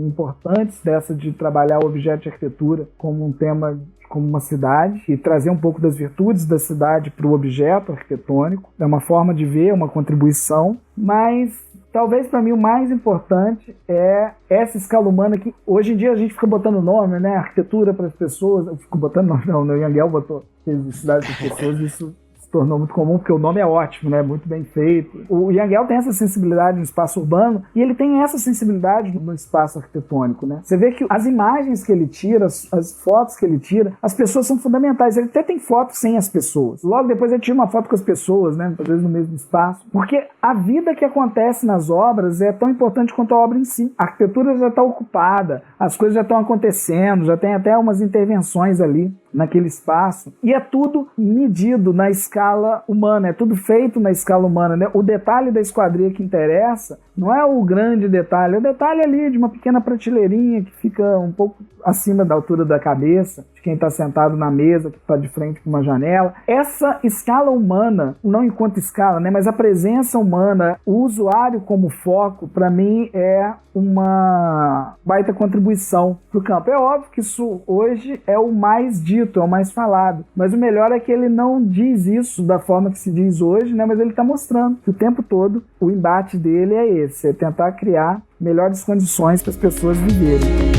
importantes, dessa de trabalhar o objeto de arquitetura como um tema, como uma cidade, e trazer um pouco das virtudes da cidade para o objeto arquitetônico. É uma forma de ver, uma contribuição, mas talvez para mim o mais importante é essa escala humana que hoje em dia a gente fica botando nome, né? Arquitetura para as pessoas. Eu fico botando nome, não, o Yangel botou cidade para as pessoas, isso se tornou muito comum, porque o nome é ótimo, né? Muito bem feito. O Yangel tem essa sensibilidade no espaço urbano e ele tem essa sensibilidade no espaço arquitetônico, né? Você vê que as imagens que ele tira, as fotos que ele tira, as pessoas são fundamentais. Ele até tem fotos sem as pessoas. Logo depois ele tira uma foto com as pessoas, né? Às vezes no mesmo espaço. Porque a vida que acontece nas obras é tão importante quanto a obra em si. A arquitetura já está ocupada, as coisas já estão acontecendo, já tem até umas intervenções ali naquele espaço, e é tudo medido na escala humana, é tudo feito na escala humana, né? O detalhe da esquadria que interessa não é o grande detalhe, é o detalhe ali de uma pequena prateleirinha que fica um pouco acima da altura da cabeça de quem está sentado na mesa, que está de frente para uma janela. Essa escala humana, não enquanto escala, né, mas a presença humana, o usuário como foco, para mim é uma baita contribuição para o campo. É óbvio que isso hoje é o mais dito, é o mais falado, mas o melhor é que ele não diz isso da forma que se diz hoje, né, mas ele está mostrando que o tempo todo o embate dele é esse, é tentar criar melhores condições para as pessoas viverem.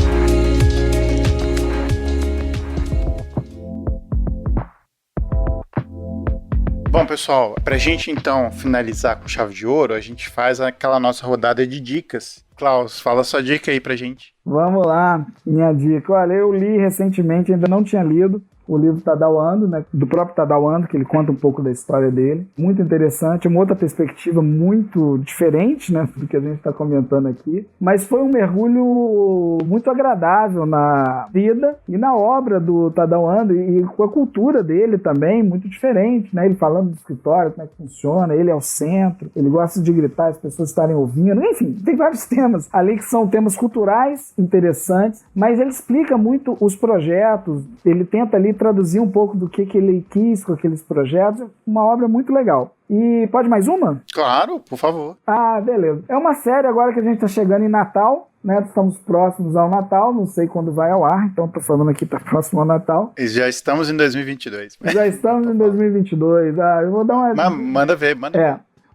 Bom, pessoal, pra gente então finalizar com chave de ouro, a gente faz aquela nossa rodada de dicas. Klaus, fala sua dica aí pra gente. Vamos lá, minha dica. Olha, eu li recentemente, ainda não tinha lido, o livro Tadao Ando, né, do próprio Tadao Ando, que ele conta um pouco da história dele. Muito interessante, uma outra perspectiva muito diferente, né, do que a gente está comentando aqui. Mas foi um mergulho muito agradável na vida e na obra do Tadao Ando e com a cultura dele também, muito diferente, né? Ele falando do escritório, como é que funciona, ele é o centro, ele gosta de gritar, as pessoas estarem ouvindo. Enfim, tem vários temas ali que são temas culturais interessantes, mas ele explica muito os projetos, ele tenta ali traduzir um pouco do que ele quis com aqueles projetos. Uma obra muito legal. E pode mais uma? Claro, por favor. Ah, beleza. É uma série agora que a gente está chegando em Natal, né? Estamos próximos ao Natal, não sei quando vai ao ar, então estou falando aqui para próximo ao Natal. E já estamos em 2022. Já estamos em 2022. Ah, eu vou dar uma... Mas manda ver.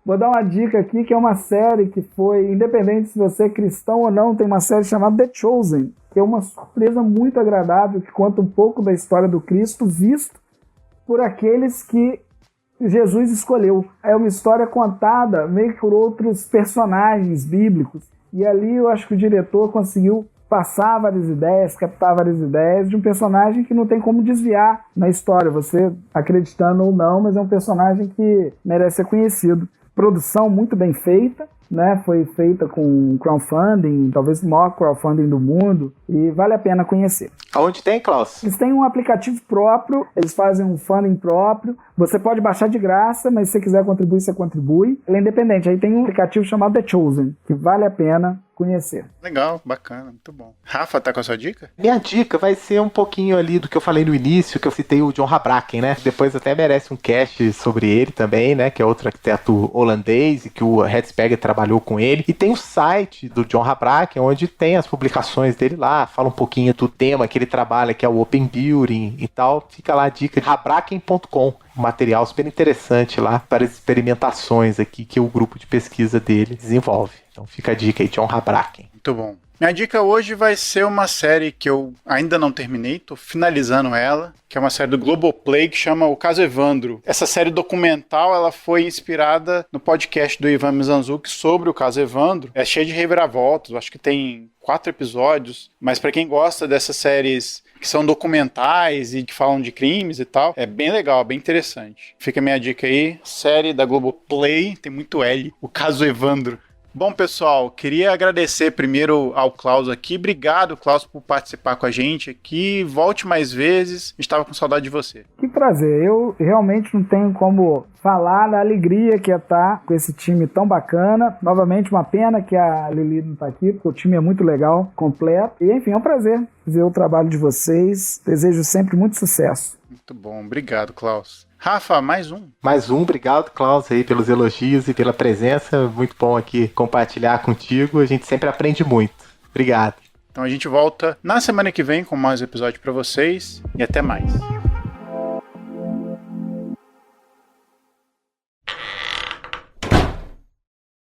Vou dar uma dica aqui, que é uma série que foi, independente se você é cristão ou não, tem uma série chamada The Chosen, que é uma surpresa muito agradável, que conta um pouco da história do Cristo, visto por aqueles que Jesus escolheu. É uma história contada meio que por outros personagens bíblicos, e ali eu acho que o diretor conseguiu passar várias ideias, captar várias ideias de um personagem que não tem como desviar na história, você acreditando ou não, mas é um personagem que merece ser conhecido. Produção muito bem feita, né? Foi feita com crowdfunding, talvez o maior crowdfunding do mundo, e vale a pena conhecer. Aonde tem, Klaus? Eles têm um aplicativo próprio, eles fazem um funding próprio, você pode baixar de graça, mas se você quiser contribuir, você contribui. Ele é independente, aí tem um aplicativo chamado The Chosen, que vale a pena conhecer. Legal, bacana, muito bom. Rafa, tá com a sua dica? Minha dica vai ser um pouquinho ali do que eu falei no início, que eu citei o John Habraken, né? Depois até merece um cast sobre ele também, né? Que é outro arquiteto holandês e que o Hetzberger trabalhou com ele. E tem o site do John Habraken, onde tem as publicações dele lá, fala um pouquinho do tema que ele trabalha, que é o Open Building e tal. Fica lá a dica de habraken.com. Um material super interessante lá para as experimentações aqui que o grupo de pesquisa dele desenvolve. Então fica a dica aí, John Habraken. Muito bom. Minha dica hoje vai ser uma série que eu ainda não terminei, tô finalizando ela, que é uma série do Globoplay que chama O Caso Evandro. Essa série documental, ela foi inspirada no podcast do Ivan Mizanzuki sobre o caso Evandro. É cheia de reviravoltas, acho que tem 4 episódios, mas para quem gosta dessas séries que são documentais e que falam de crimes e tal, é bem legal, bem interessante. Fica a minha dica aí, série da Globoplay, tem muito L, O Caso Evandro. Bom, pessoal, queria agradecer primeiro ao Klaus aqui. Obrigado, Klaus, por participar com a gente aqui. Volte mais vezes. Estava com saudade de você. Que prazer. Eu realmente não tenho como falar da alegria que é estar com esse time tão bacana. Novamente, uma pena que a Lili não está aqui, porque o time é muito legal, completo. E, enfim, é um prazer ver o trabalho de vocês. Desejo sempre muito sucesso. Muito bom. Obrigado, Klaus. Rafa, mais um. Mais um, obrigado, Klaus, aí pelos elogios e pela presença. Muito bom aqui compartilhar contigo. A gente sempre aprende muito. Obrigado. Então a gente volta na semana que vem com mais episódio para vocês e até mais.